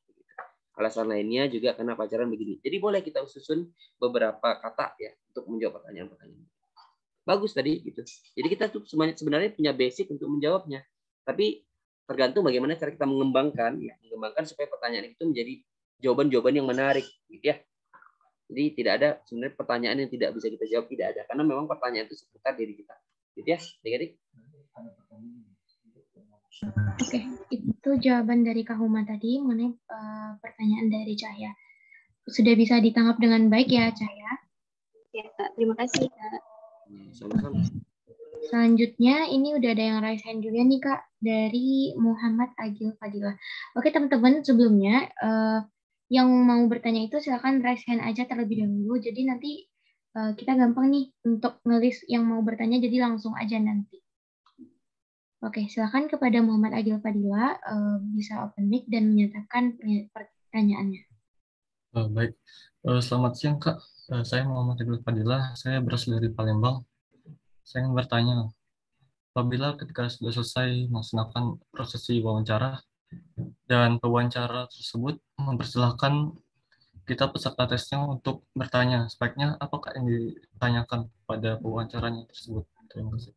Alasan lainnya juga karena pacaran begini. Jadi boleh kita susun beberapa kata ya untuk menjawab pertanyaan-pertanyaan. Bagus tadi gitu. Jadi kita tuh sebenarnya punya basic untuk menjawabnya. Tapi tergantung bagaimana cara kita mengembangkan supaya pertanyaan itu menjadi jawaban-jawaban yang menarik, gitu ya. Jadi tidak ada sebenarnya pertanyaan yang tidak bisa kita jawab, tidak ada. Karena memang pertanyaan itu seputar diri kita. Gitu ya, adik-adik. Oke, itu jawaban dari Kak Huma tadi mengenai pertanyaan dari Cahya. Sudah bisa ditangkap dengan baik ya, Cahya? Ya, Kak. Terima kasih, Kak. Sama-sama. Selanjutnya, ini udah ada yang raise hand juga nih, Kak, dari Muhammad Agil Fadilah. Oke, teman-teman, sebelumnya yang mau bertanya itu silakan raise hand aja terlebih dahulu. Jadi nanti kita gampang nih untuk ngelis yang mau bertanya, jadi langsung aja nanti. Oke, silakan kepada Muhammad Agil Fadila bisa open mic dan menyatakan pertanyaannya. Baik, selamat siang Kak. Saya Muhammad Agil Fadila, saya berasal dari Palembang. Saya ingin bertanya, apabila ketika sudah selesai melaksanakan prosesi wawancara dan pewawancara tersebut mempersilahkan kita peserta tesnya untuk bertanya, sebaiknya apakah yang ditanyakan pada pewawancaranya tersebut? Terima kasih.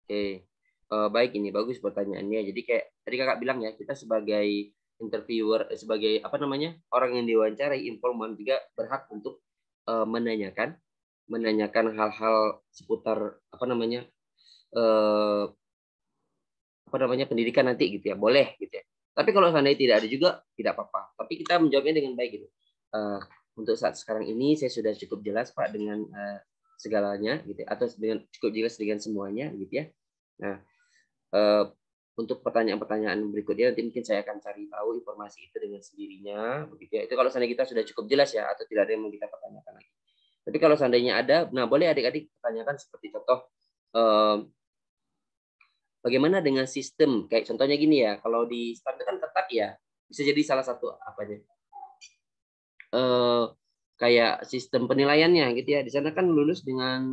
Oke, baik, ini bagus pertanyaannya. Jadi kayak tadi kakak bilang ya, kita sebagai interviewer, sebagai apa namanya orang yang diwawancarai, informan juga berhak untuk menanyakan hal-hal seputar apa namanya pendidikan nanti gitu ya, boleh gitu ya. Tapi kalau seandainya tidak ada juga tidak apa-apa. Tapi kita menjawabnya dengan baik gitu. Untuk saat sekarang ini saya sudah cukup jelas Pak dengan segalanya gitu ya, atau dengan cukup jelas dengan semuanya gitu ya. Nah, untuk pertanyaan-pertanyaan berikutnya nanti mungkin saya akan cari tahu informasi itu dengan sendirinya begitu ya. Itu kalau seandainya kita sudah cukup jelas ya, atau tidak ada yang mau kita pertanyakan lagi. Tapi kalau seandainya ada, nah boleh adik-adik pertanyakan seperti contoh bagaimana dengan sistem kayak contohnya gini ya, kalau di STAN itu kan ketat ya, bisa jadi salah satu apanya kayak sistem penilaiannya gitu ya. Di sana kan lulus dengan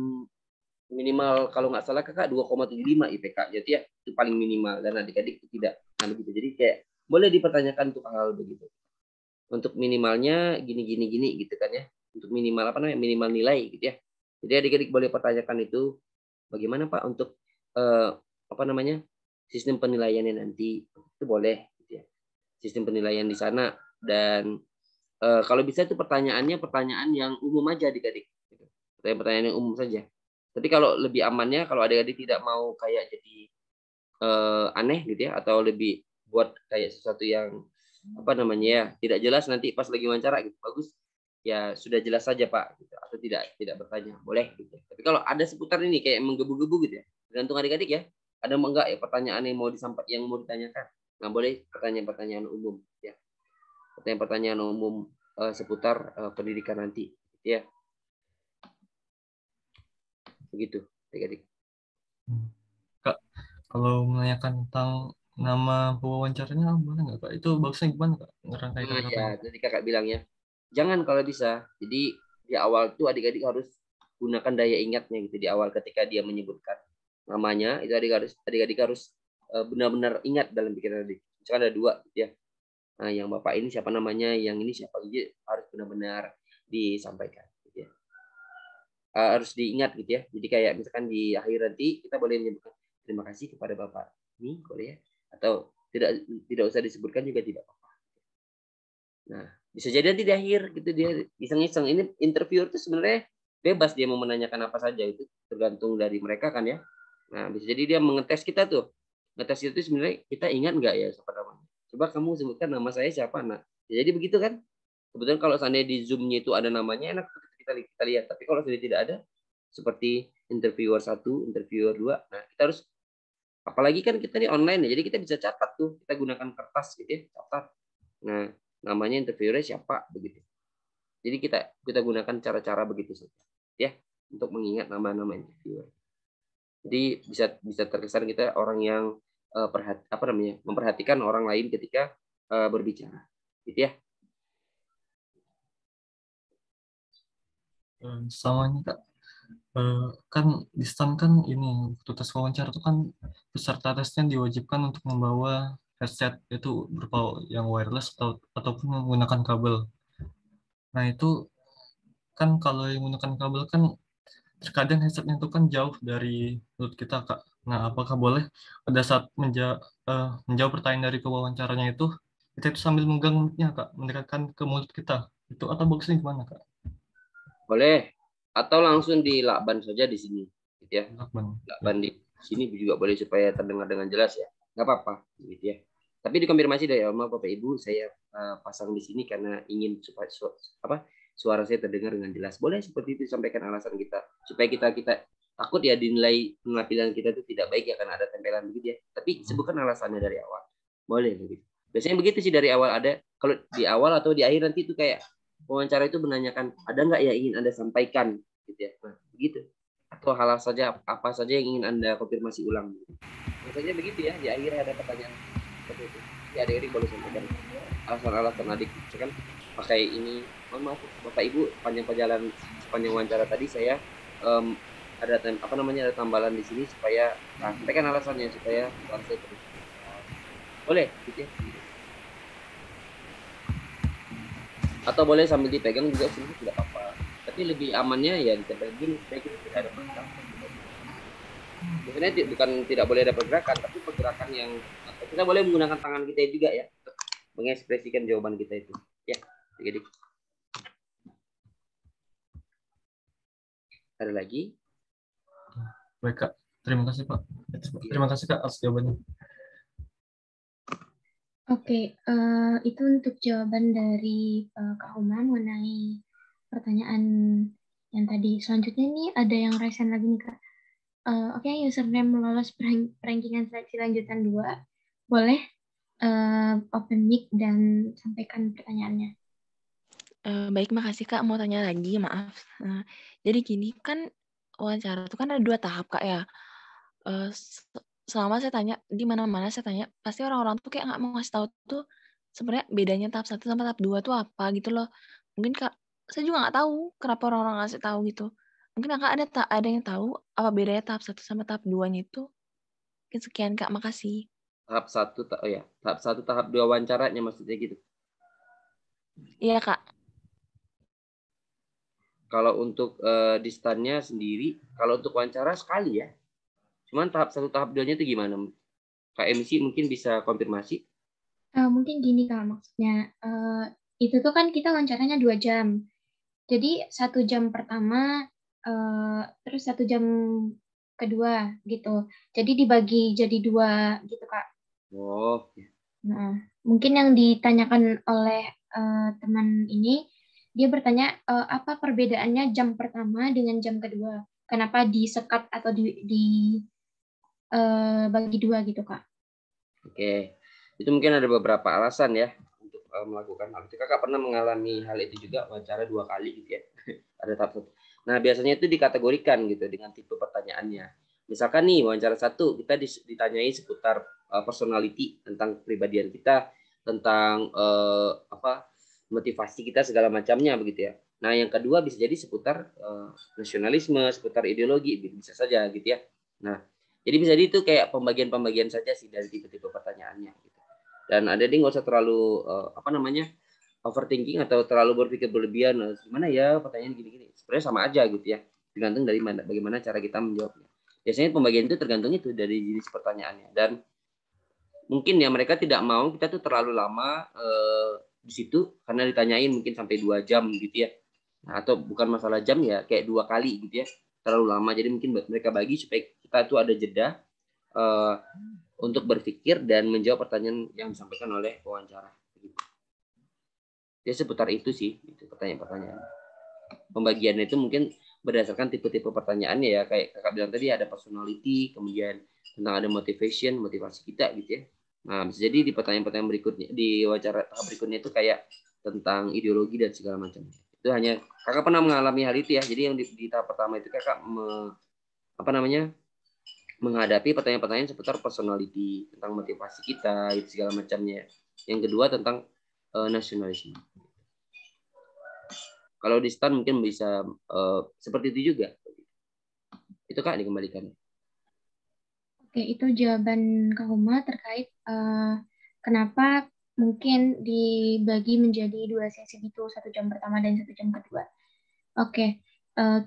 minimal kalau nggak salah kakak 2,75 IPK jadi ya itu paling minimal dan adik-adik tidak. Nah begitu. Jadi kayak boleh dipertanyakan untuk hal begitu. Untuk minimalnya gini gitu kan ya. Untuk minimal apa namanya? Minimal nilai gitu ya. Jadi adik-adik boleh pertanyakan itu bagaimana Pak untuk apa namanya? Sistem penilaiannya nanti. Itu boleh gitu ya. Sistem penilaian di sana dan kalau bisa itu pertanyaan yang umum aja adik-adik. Pertanyaan yang umum saja. Tapi kalau lebih amannya kalau adik-adik tidak mau kayak jadi aneh gitu ya atau lebih buat kayak sesuatu yang apa namanya ya tidak jelas nanti pas lagi wawancara gitu bagus ya sudah jelas saja Pak gitu. Atau tidak bertanya boleh gitu. Tapi kalau ada seputar ini kayak menggebu-gebu gitu ya tergantung adik-adik ya ada enggak ya pertanyaan yang mau ditanyakan. Nah boleh pertanyaan umum ya pertanyaan umum seputar pendidikan nanti gitu ya. Begitu, adik-adik. Kak, kalau menanyakan tentang nama pewawancaranya boleh nggak Kak? Itu bagusnya gimana Kak? Ngerangkai kata-kata. Ya, tadi kakak bilang ya, jangan kalau bisa. Jadi di awal tuh adik-adik harus gunakan daya ingatnya gitu di awal ketika dia menyebutkan namanya itu adik-adik harus benar-benar ingat dalam pikiran adik. Misalkan ada 2 gitu ya. Nah, yang bapak ini siapa namanya, yang ini siapa gitu harus benar-benar disampaikan. Harus diingat gitu ya. Jadi kayak misalkan di akhir nanti kita boleh menyebutkan terima kasih kepada Bapak ini boleh ya atau tidak usah disebutkan juga tidak apa-apa. Nah, bisa jadi nanti di akhir gitu dia iseng-iseng ini interviewer itu sebenarnya bebas dia mau menanyakan apa saja itu tergantung dari mereka kan ya. Nah, bisa jadi dia mengetes kita tuh. Ngetes itu sebenarnya kita ingat nggak ya siapa namanya. Coba kamu sebutkan nama saya siapa. Nah, jadi begitu kan. Kebetulan kalau seandainya di Zoom-nya itu ada namanya enak kita lihat. Tapi kalau sudah tidak ada, seperti interviewer 1, interviewer 2, nah kita harus, apalagi kan kita ini online ya, jadi kita bisa catat tuh, kita gunakan kertas gitu ya, catat. Nah, namanya interviewernya siapa begitu. Jadi kita gunakan cara-cara begitu saja, ya, untuk mengingat nama-nama interviewer. Jadi bisa terkesan kita orang yang memperhatikan orang lain ketika berbicara, gitu ya. Sama Kak, kan di STAN kan ini waktu tes wawancara itu kan peserta tesnya diwajibkan untuk membawa headset itu berupa yang wireless ataupun menggunakan kabel. Nah itu kan kalau yang menggunakan kabel kan terkadang headsetnya itu kan jauh dari mulut kita Kak. Nah apakah boleh pada saat menjawab pertanyaan dari pewawancaranya itu kita itu sambil memegang mulutnya Kak, mendekatkan ke mulut kita itu atau bagusnya gimana Kak? Boleh, atau langsung dilakban saja di sini, gitu ya. Lakban di sini juga boleh supaya terdengar dengan jelas ya, nggak apa-apa, gitu ya. Tapi dikonfirmasi dari Oma Bapak Ibu, saya pasang di sini karena ingin supaya suara saya terdengar dengan jelas. Boleh seperti itu sampaikan alasan kita, supaya kita takut ya dinilai penampilan kita itu tidak baik ya karena ada tempelan begitu ya. Tapi sebutkan alasannya dari awal, boleh begitu. Biasanya begitu sih dari awal ada. Kalau di awal atau di akhir nanti itu kayak wawancara itu menanyakan ada nggak yang ingin Anda sampaikan gitu ya. Nah, begitu. Atau hal saja apa saja yang ingin Anda konfirmasi ulang. Biasanya begitu ya, di akhir ada pertanyaan seperti itu. Ya adik-adik boleh sampaikan alasan-alasan adik kan pakai ini. Mohon maaf Bapak Ibu, sepanjang wawancara tadi saya ada tambalan di sini supaya sampaikan alasannya supaya saya terus. Boleh gitu ya. Atau boleh sambil dipegang juga sini tidak apa-apa. Tapi lebih amannya ya ditempel gini supaya kita tidak ada pergerakan. Biasanya bukan tidak boleh ada pergerakan, tapi pergerakan yang kita boleh menggunakan tangan kita juga ya untuk mengekspresikan jawaban kita itu. Ya, jadi ada lagi? Baik Kak, terima kasih Pak. Terima kasih Kak atas jawabannya. Oke, itu untuk jawaban dari Kak Uma mengenai pertanyaan yang tadi. Selanjutnya nih ada yang resen lagi nih Kak. Oke, username lolos rankingan seleksi lanjutan 2. Boleh open mic dan sampaikan pertanyaannya. Baik, makasih Kak. Mau tanya lagi, maaf. Jadi gini, kan wawancara itu kan ada 2 tahap Kak ya. Selama saya tanya, di mana-mana saya tanya, pasti orang-orang tuh kayak nggak mau ngasih tahu tuh sebenarnya bedanya tahap 1 sama tahap 2 tuh apa gitu loh. Mungkin Kak saya juga nggak tahu kenapa orang-orang ngasih tahu gitu. Mungkin kakak ada yang tahu apa bedanya tahap 1 sama tahap 2-nya itu? Mungkin sekian Kak, makasih. Tahap 1, tahap 1, tahap 2 wawancaranya maksudnya gitu. Iya Kak. Kalau untuk distannya sendiri, kalau untuk wawancara sekali ya. Cuman tahap 1, tahap 2-nya itu gimana? Kak MC mungkin bisa konfirmasi. Mungkin gini Kak, maksudnya itu tuh kan kita wawancaranya 2 jam. Jadi 1 jam pertama, terus 1 jam kedua gitu. Jadi dibagi jadi 2 gitu Kak. Oh. Nah, mungkin yang ditanyakan oleh teman ini, dia bertanya apa perbedaannya jam pertama dengan jam kedua? Kenapa disekat atau bagi 2 gitu Kak? Oke, itu mungkin ada beberapa alasan ya untuk melakukan hal itu. Kakak pernah mengalami hal itu juga, wawancara 2 kali gitu ya. Ada tahap 1. Nah, biasanya itu dikategorikan gitu dengan tipe pertanyaannya. Misalkan nih wawancara 1 kita ditanyai seputar personality, tentang kepribadian kita, tentang motivasi kita segala macamnya begitu ya. Nah, yang kedua bisa jadi seputar nasionalisme, seputar ideologi, bisa saja gitu ya. Nah, jadi bisa jadi itu kayak pembagian-pembagian saja sih dari tipe-tipe pertanyaannya gitu. Dan ada dia nggak usah terlalu overthinking atau terlalu berpikir berlebihan, gimana ya pertanyaan gini-gini. Sebenarnya sama aja gitu ya. Tergantung dari bagaimana cara kita menjawabnya. Biasanya pembagian itu tergantung itu dari jenis pertanyaannya. Dan mungkin ya mereka tidak mau kita tuh terlalu lama di situ karena ditanyain mungkin sampai 2 jam gitu ya. Nah, atau bukan masalah jam ya, kayak 2 kali gitu ya. Terlalu lama. Jadi mungkin mereka bagi supaya kita tuh ada jeda untuk berpikir dan menjawab pertanyaan yang disampaikan oleh wawancara. Ya seputar itu sih, itu pertanyaan-pertanyaan. Pembagiannya itu mungkin berdasarkan tipe-tipe pertanyaannya ya, kayak kakak bilang tadi ada personality, kemudian tentang ada motivasi kita gitu ya. Nah, bisa jadi di pertanyaan-pertanyaan berikutnya, di wawancara tahap berikutnya itu kayak tentang ideologi dan segala macam. Itu hanya kakak pernah mengalami hal itu ya. Jadi yang di tahap pertama itu kakak menghadapi pertanyaan-pertanyaan seputar personality, tentang motivasi kita, itu segala macamnya. Yang kedua tentang nasionalisme. Kalau di STAN mungkin bisa seperti itu juga. Itu Kak dikembalikan. Oke, itu jawaban Kak Huma terkait kenapa mungkin dibagi menjadi 2 sesi gitu, 1 jam pertama dan 1 jam kedua. Oke,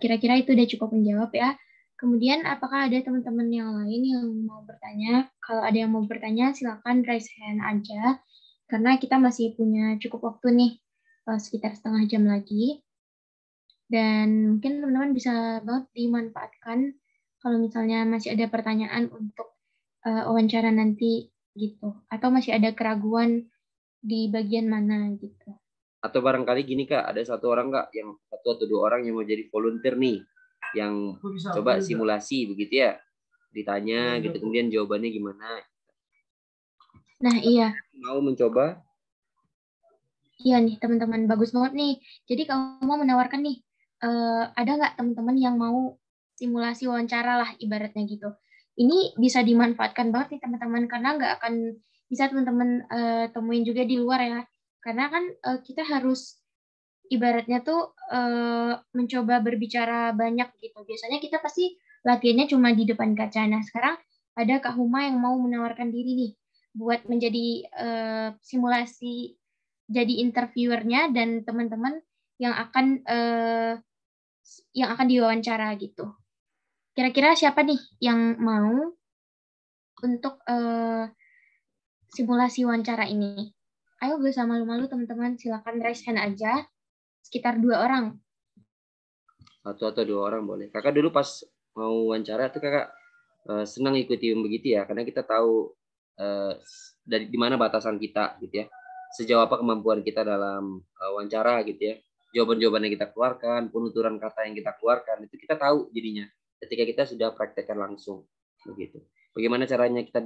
kira-kira itu udah cukup menjawab ya. Kemudian apakah ada teman-teman yang lain yang mau bertanya? Kalau ada yang mau bertanya silakan raise hand aja, karena kita masih punya cukup waktu nih, sekitar setengah jam lagi. Dan mungkin teman-teman bisa banget dimanfaatkan kalau misalnya masih ada pertanyaan untuk wawancara nanti gitu, atau masih ada keraguan di bagian mana gitu. Atau barangkali gini Kak, ada satu orang Kak, yang 1 atau 2 orang yang mau jadi volunteer nih, yang coba simulasi begitu ya, ditanya gitu, kemudian jawabannya gimana. Nah iya. Mau mencoba? Iya nih teman-teman, bagus banget nih. Jadi kamu mau menawarkan nih, ada nggak teman-teman yang mau simulasi wawancara lah ibaratnya gitu. Ini bisa dimanfaatkan banget nih teman-teman, karena nggak akan bisa teman-teman temuin juga di luar ya. Karena kan kita harus ibaratnya tuh mencoba berbicara banyak gitu. Biasanya kita pasti latihannya cuma di depan kaca. Nah sekarang ada Kak Huma yang mau menawarkan diri nih buat menjadi simulasi jadi interviewernya dan teman-teman yang akan diwawancara gitu. Kira-kira siapa nih yang mau untuk simulasi wawancara ini? Ayo gak usah malu-malu teman-teman, silakan raise hand aja. Sekitar 2 orang. 1 atau 2 orang boleh. Kakak dulu pas mau wawancara tuh kakak senang ikuti begitu ya, karena kita tahu dari di mana batasan kita gitu ya. Sejauh apa kemampuan kita dalam wawancara gitu ya. Jawaban-jawaban yang kita keluarkan, penuturan kata yang kita keluarkan, itu kita tahu jadinya ketika kita sudah praktekkan langsung begitu. Bagaimana caranya kita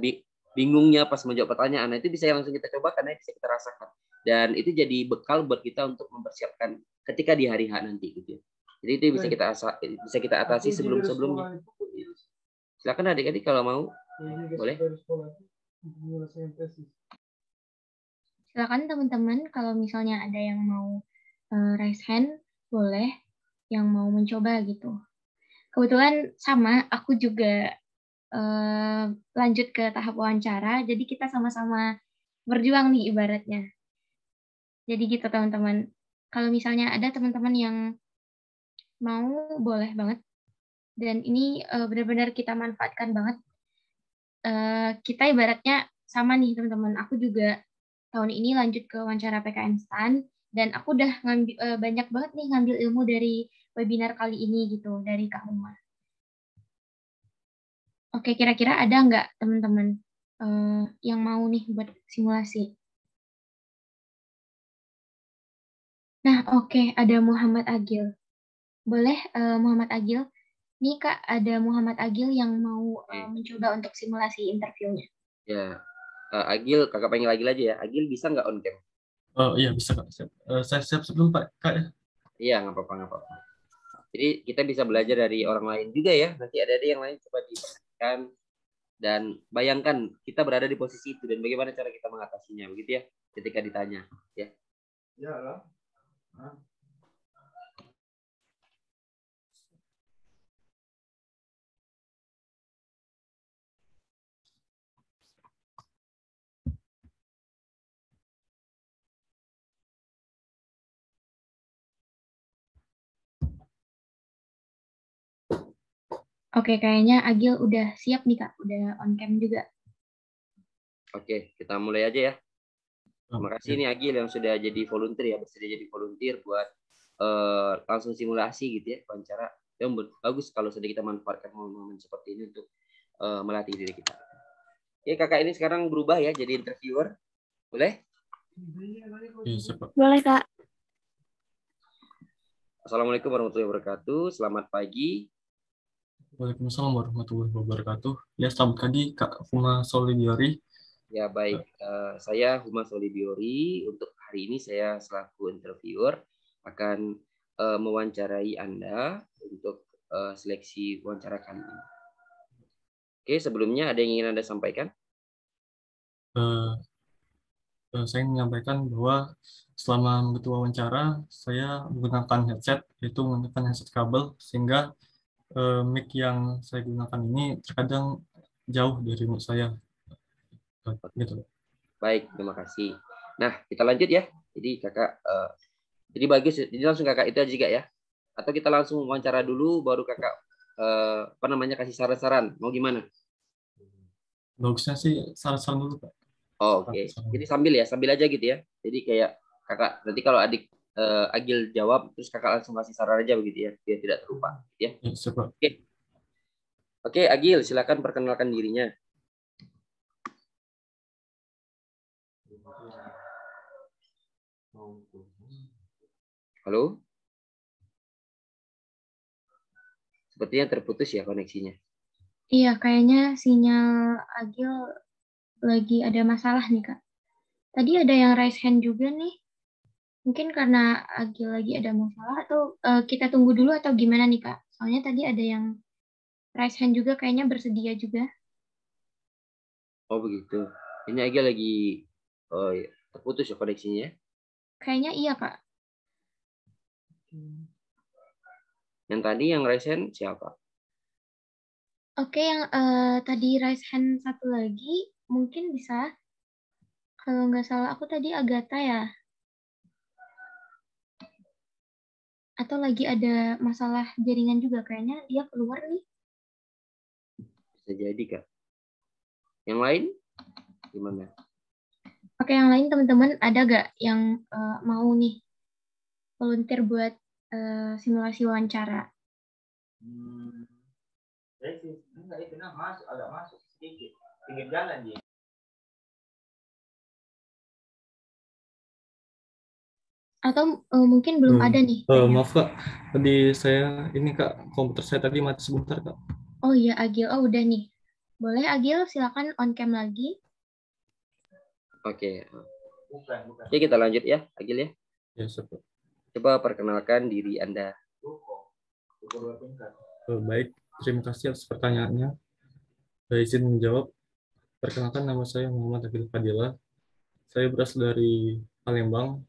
bingungnya pas menjawab pertanyaan, itu bisa langsung kita coba karena bisa kita rasakan. Dan itu jadi bekal buat kita untuk mempersiapkan ketika di hari H nanti gitu ya. Jadi itu bisa kita atasi sebelum-sebelumnya. Silakan adik-adik kalau mau. Boleh. Silakan teman-teman kalau misalnya ada yang mau raise hand boleh yang mau mencoba gitu. Kebetulan sama, aku juga lanjut ke tahap wawancara, jadi kita sama-sama berjuang nih ibaratnya. Jadi gitu teman-teman. Kalau misalnya ada teman-teman yang mau, boleh banget. Dan ini benar-benar kita manfaatkan banget. Kita ibaratnya sama nih teman-teman. Aku juga tahun ini lanjut ke wawancara PKN STAN, dan aku udah banyak banget nih ngambil ilmu dari webinar kali ini gitu, dari Kak Uma. Oke, kira-kira ada nggak teman-teman yang mau nih buat simulasi? Nah, oke, ada Muhammad Agil. Boleh Muhammad Agil? Nih Kak, ada Muhammad Agil yang mau mencoba untuk simulasi interviewnya. Ya, Agil, kakak panggil Agil aja ya. Agil bisa nggak on cam? Iya bisa Kak. Siap. Saya siap sebelum Pak Kak ya. Iya, nggak apa-apa. Jadi kita bisa belajar dari orang lain juga ya. Nanti ada yang lain coba diperhatikan dan bayangkan kita berada di posisi itu dan bagaimana cara kita mengatasinya, begitu ya? Ketika ditanya, ya. Ya lah. Oke, kayaknya Agil udah siap nih Kak, udah on cam juga. Oke, kita mulai aja ya. Terima kasih nih Agil yang sudah jadi volunteer ya, bersedia jadi volunteer buat langsung simulasi gitu ya, wawancara. Yang bagus kalau sudah kita manfaatkan momen seperti ini untuk melatih diri kita. Oke, kakak ini sekarang berubah ya jadi interviewer. Boleh? Boleh Kak. Assalamualaikum warahmatullahi wabarakatuh. Selamat pagi. Waalaikumsalam warahmatullahi wabarakatuh. Ya, selamat pagi Kak Huma Solidiori. Ya baik, saya Huma Solidiori. Untuk hari ini saya selaku interviewer akan mewawancarai Anda untuk seleksi wawancara kali ini. Oke, sebelumnya ada yang ingin Anda sampaikan? Saya menyampaikan bahwa selama mengikuti wawancara, saya menggunakan headset, yaitu menggunakan headset kabel, sehingga mic yang saya gunakan ini terkadang jauh dari mic saya. Gitu. Baik, terima kasih. Nah, kita lanjut ya. Jadi kakak, jadi bagus. Jadi langsung kakak itu aja juga ya. Atau kita langsung wawancara dulu, baru kakak kasih saran-saran. Mau gimana? Bagusnya sih saran-saran dulu Pak. Oh, oke. Jadi sambil aja gitu ya. Jadi kayak kakak nanti kalau adik Agil jawab, terus kakak langsung kasih saran aja begitu ya, biar tidak terlupa. Ya. Oke. Oke, Agil, silakan perkenalkan dirinya. Halo? Sepertinya terputus ya koneksinya. Iya, kayaknya sinyal Agil lagi ada masalah nih Kak. Tadi ada yang raise hand juga nih. Mungkin karena Agil lagi ada masalah, atau kita tunggu dulu atau gimana nih Kak? Soalnya tadi ada yang raise hand juga, kayaknya bersedia juga. Oh begitu. Ini Agil lagi terputus ya koneksinya. Kayaknya iya Kak. Yang tadi yang raise hand siapa? Oke, yang tadi raise hand satu lagi, mungkin bisa. Kalau nggak salah aku tadi Agatha ya. Atau lagi ada masalah jaringan juga, kayaknya dia keluar nih. Bisa jadi Kak. Yang lain gimana? Oke, yang lain teman-teman ada gak yang mau nih volunteer buat simulasi wawancara? Agak masuk sedikit, pinggir jalan dia. Atau mungkin belum ada nih? Maaf Kak, tadi saya Kak, komputer saya tadi mati sebentar Kak. Oh iya Agil, oh udah nih. Boleh Agil, silakan on cam lagi. Oke. Oke, kita lanjut ya, Agil ya. Ya, siap. Coba perkenalkan diri Anda. Baik, terima kasih atas pertanyaannya. Saya izin menjawab. Perkenalkan, nama saya Muhammad Agil Fadila. Saya berasal dari Palembang.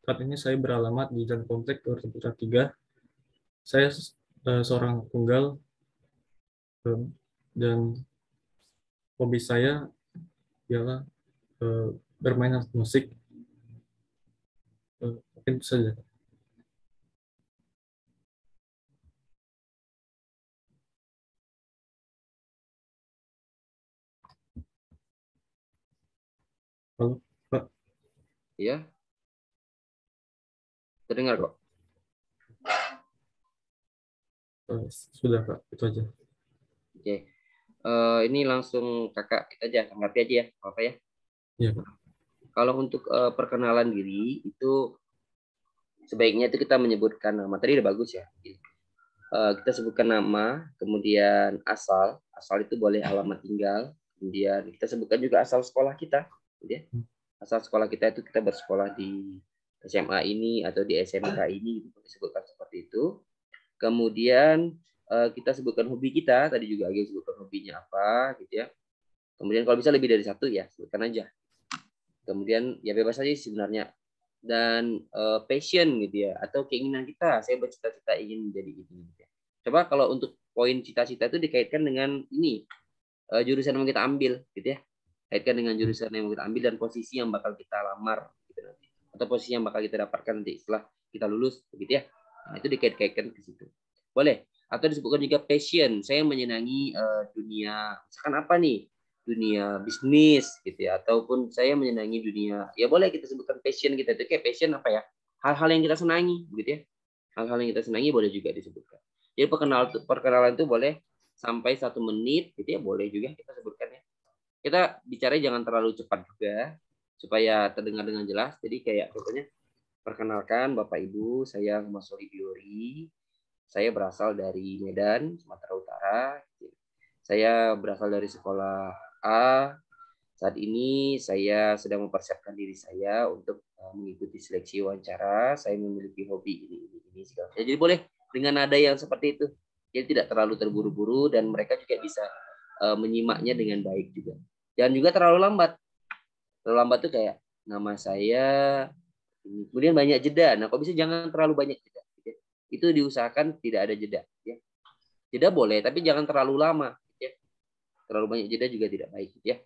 Saat ini saya beralamat di Jalan Komplek Putra 3. Saya seorang tunggal dan hobi saya ialah bermain alat musik. Mungkin itu saja. Halo, Pak. Iya. Terdengar kok. Sudah, Pak. Itu aja. Oke. Ini langsung kakak kita aja, tanggapi aja ya, apa ya? Iya, Pak. Kalau untuk perkenalan diri itu sebaiknya itu kita menyebutkan nama. Tadi udah bagus ya. Kita sebutkan nama, kemudian asal itu boleh alamat tinggal, kemudian kita sebutkan juga asal sekolah kita, ya. Asal sekolah kita itu kita bersekolah di SMA ini atau di SMK ini, disebutkan seperti itu. Kemudian kita sebutkan hobi kita, tadi juga Agil sebutkan hobinya apa, gitu ya. Kemudian kalau bisa lebih dari satu ya sebutkan aja. Kemudian ya bebas aja sebenarnya. Dan passion gitu ya, atau keinginan kita, saya bercita-cita ingin menjadi ini. Gitu ya. Coba kalau untuk poin cita-cita itu dikaitkan dengan ini jurusan yang mau kita ambil, gitu ya. Kaitkan dengan jurusan yang mau kita ambil dan posisi yang bakal kita lamar, gitu nanti. Atau posisi yang bakal kita dapatkan nanti setelah kita lulus, gitu ya. Nah, itu dikait-kaitkan ke situ. Boleh. Atau disebutkan juga passion. Saya menyenangi dunia, misalkan apa nih? Dunia bisnis gitu ya, ataupun saya menyenangi dunia, ya boleh kita sebutkan passion kita itu kayak passion apa ya, hal-hal yang kita senangi gitu ya, hal-hal yang kita senangi boleh juga disebutkan. Jadi perkenalan itu boleh sampai 1 menit gitu ya, boleh juga kita sebutkan ya. Kita bicara jangan terlalu cepat juga supaya terdengar dengan jelas. Jadi kayak contohnya, perkenalkan Bapak Ibu, saya Mas Solibiori, saya berasal dari Medan, Sumatera Utara. Saya berasal dari sekolah A. Saat ini saya sedang mempersiapkan diri saya untuk mengikuti seleksi wawancara. Saya memiliki hobi ini segala. Jadi boleh dengan nada yang seperti itu. Jadi tidak terlalu terburu-buru dan mereka juga bisa menyimaknya dengan baik juga. Jangan juga terlalu lambat. Terlalu lambat tuh kayak nama saya, kemudian banyak jeda. Nah, kalau bisa jangan terlalu banyak jeda. Itu diusahakan tidak ada jeda. Ya. Jeda boleh, tapi jangan terlalu lama. Terlalu banyak jeda juga tidak baik ya.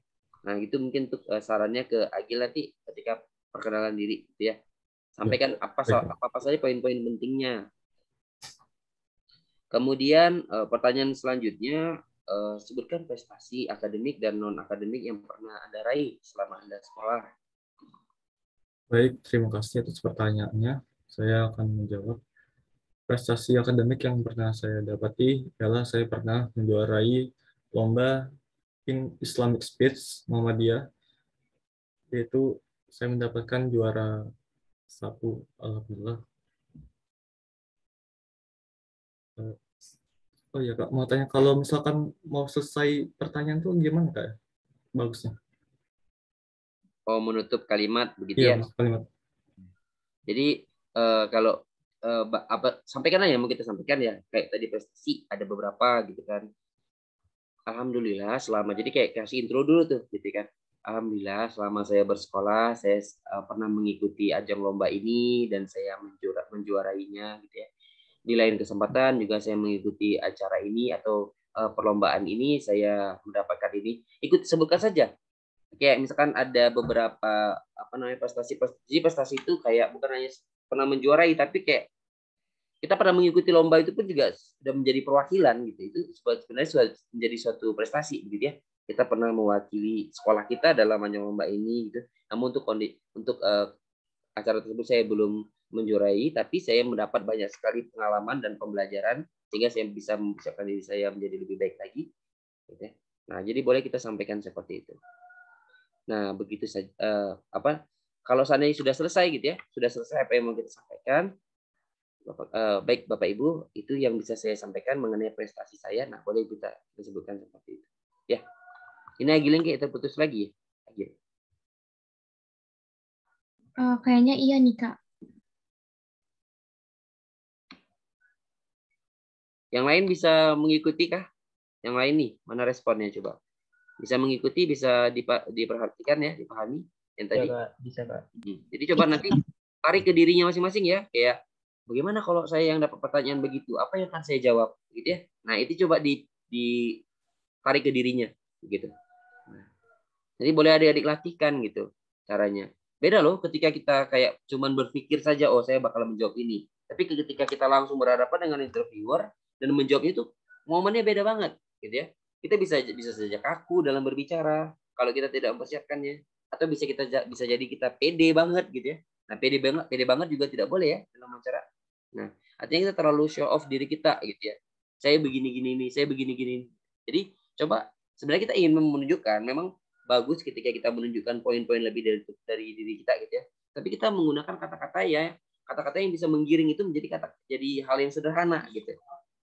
Nah, itu mungkin untuk sarannya ke Agil nanti ketika perkenalan diri gitu ya. Sampaikan apa saja poin-poin pentingnya. Kemudian pertanyaan selanjutnya, sebutkan prestasi akademik dan non akademik yang pernah Anda raih selama Anda sekolah. Baik, terima kasih atas pertanyaannya. Saya akan menjawab. Prestasi akademik yang pernah saya dapati adalah saya pernah menjuarai lomba in Islamic Speech Muhammadiyah, yaitu saya mendapatkan juara 1, alhamdulillah. Oh iya Kak, mau tanya kalau misalkan mau selesai pertanyaan tuh gimana Kak? Bagusnya. Oh, menutup kalimat begitu Iya, ya. menutup kalimat. Jadi kalau sampaikan aja yang mau kita sampaikan ya, kayak tadi prestasi ada beberapa gitu kan. Alhamdulillah selama, jadi kayak kasih intro dulu tuh gitu kan. Alhamdulillah selama saya bersekolah saya pernah mengikuti ajang lomba ini dan saya menjuarainya gitu ya. Di lain kesempatan juga saya mengikuti acara ini atau perlombaan ini, saya mendapatkan ini. Ikut sebutkan saja. Kayak misalkan ada beberapa prestasi itu kayak bukan hanya pernah menjuarai, tapi kayak kita pernah mengikuti lomba itu pun juga sudah menjadi perwakilan gitu. Itu sebenarnya sudah menjadi suatu prestasi gitu ya. Kita pernah mewakili sekolah kita dalam ajang lomba ini gitu. Namun untuk acara tersebut saya belum menjuarai, tapi saya mendapat banyak sekali pengalaman dan pembelajaran sehingga saya bisa mempersiapkan diri saya menjadi lebih baik lagi gitu ya. Nah, jadi boleh kita sampaikan seperti itu. Nah, begitu saja kalau seandainya sudah selesai gitu ya, sudah selesai apa yang mau kita sampaikan. Baik Bapak Ibu, itu yang bisa saya sampaikan mengenai prestasi saya. Nah, boleh kita sebutkan seperti itu. Ya, ini Agil kayak terputus lagi. Agil. Kayaknya iya nih Kak. Yang lain bisa mengikuti kah? Yang lain nih, mana responnya coba? Bisa mengikuti, bisa diperhatikan ya, dipahami yang tadi. Ya, Kak. Bisa Kak. Jadi coba nanti tarik ke dirinya masing-masing ya, kayak bagaimana kalau saya yang dapat pertanyaan begitu, apa yang akan saya jawab, gitu ya. Nah itu coba ditarik ke dirinya, gitu. Nah, jadi boleh adik-adik latihkan gitu caranya. Beda loh ketika kita kayak cuman berpikir saja, oh saya bakal menjawab ini. Tapi ketika kita langsung berhadapan dengan interviewer dan menjawabnya itu momennya beda banget, gitu ya. Kita bisa saja kaku dalam berbicara kalau kita tidak mempersiapkannya, atau bisa jadi kita pede banget gitu ya. Nah pede banget juga tidak boleh ya dalam wawancara. Nah artinya kita terlalu show off diri kita gitu ya. Saya begini-gini nih, saya begini-gini. Jadi coba sebenarnya kita ingin menunjukkan memang bagus ketika kita menunjukkan poin-poin lebih dari diri kita gitu ya. Tapi kita menggunakan kata-kata yang bisa menggiring itu jadi hal yang sederhana gitu.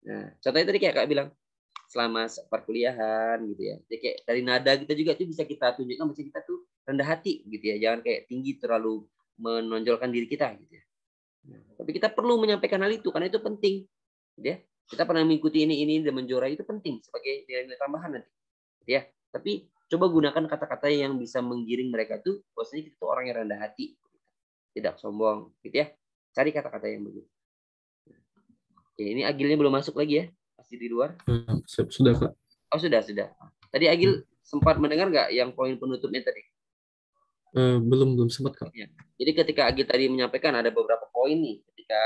Nah, contohnya tadi kayak Kak bilang selama perkuliahan gitu ya. Jadi kayak dari nada kita juga itu bisa kita tunjukkan bahwa kita tuh rendah hati gitu ya. Jangan kayak tinggi terlalu menonjolkan diri kita gitu ya. Nah, tapi kita perlu menyampaikan hal itu karena itu penting. Gitu ya. Kita pernah mengikuti ini dan menjuara itu penting sebagai nilai-nilai tambahan nanti. Gitu ya. Tapi coba gunakan kata-kata yang bisa menggiring mereka tuh bahwasanya kita tuh orang yang rendah hati, tidak sombong, gitu ya. Cari kata-kata yang begitu. Oke, ini Agilnya belum masuk lagi ya, masih di luar. Sudah Kak. Oh sudah. Tadi Agil sempat mendengar nggak yang poin penutupnya tadi? Belum sempat Kak. Ya. Jadi ketika Agil tadi menyampaikan ada beberapa poin nih, ketika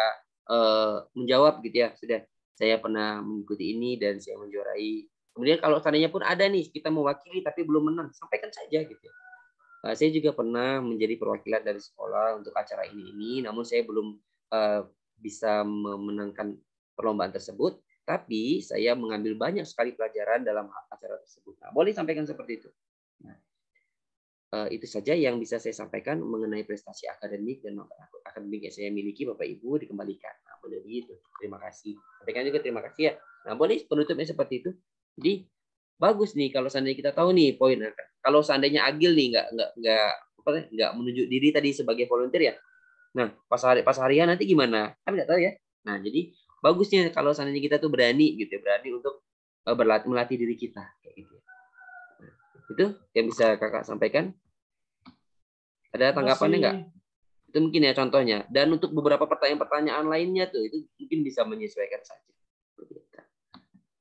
menjawab gitu ya, sudah saya pernah mengikuti ini dan saya menjuarai. Kemudian kalau seandainya pun ada nih kita mewakili tapi belum menang, sampaikan saja gitu. Saya juga pernah menjadi perwakilan dari sekolah untuk acara ini, namun saya belum bisa memenangkan perlombaan tersebut, tapi saya mengambil banyak sekali pelajaran dalam acara tersebut. Nah, boleh sampaikan seperti itu. Nah, itu saja yang bisa saya sampaikan mengenai prestasi akademik dan akademik yang saya miliki, Bapak Ibu, dikembalikan. Nah, boleh begitu. Terima kasih. Sampaikan juga terima kasih ya. Nah, boleh penutupnya seperti itu. Jadi bagus nih kalau seandainya kita tahu nih poin. Kalau seandainya Agil nih nggak menunjuk diri tadi sebagai volunteer ya. Nah pas harian nanti gimana? Kan nggak tahu ya. Nah jadi bagusnya kalau seandainya kita tuh berani gitu ya, berani untuk melatih diri kita kayak gitu. Nah, itu yang bisa kakak sampaikan. Ada tanggapannya nggak? Itu mungkin ya contohnya. Dan untuk beberapa pertanyaan lainnya tuh itu mungkin bisa menyesuaikan saja.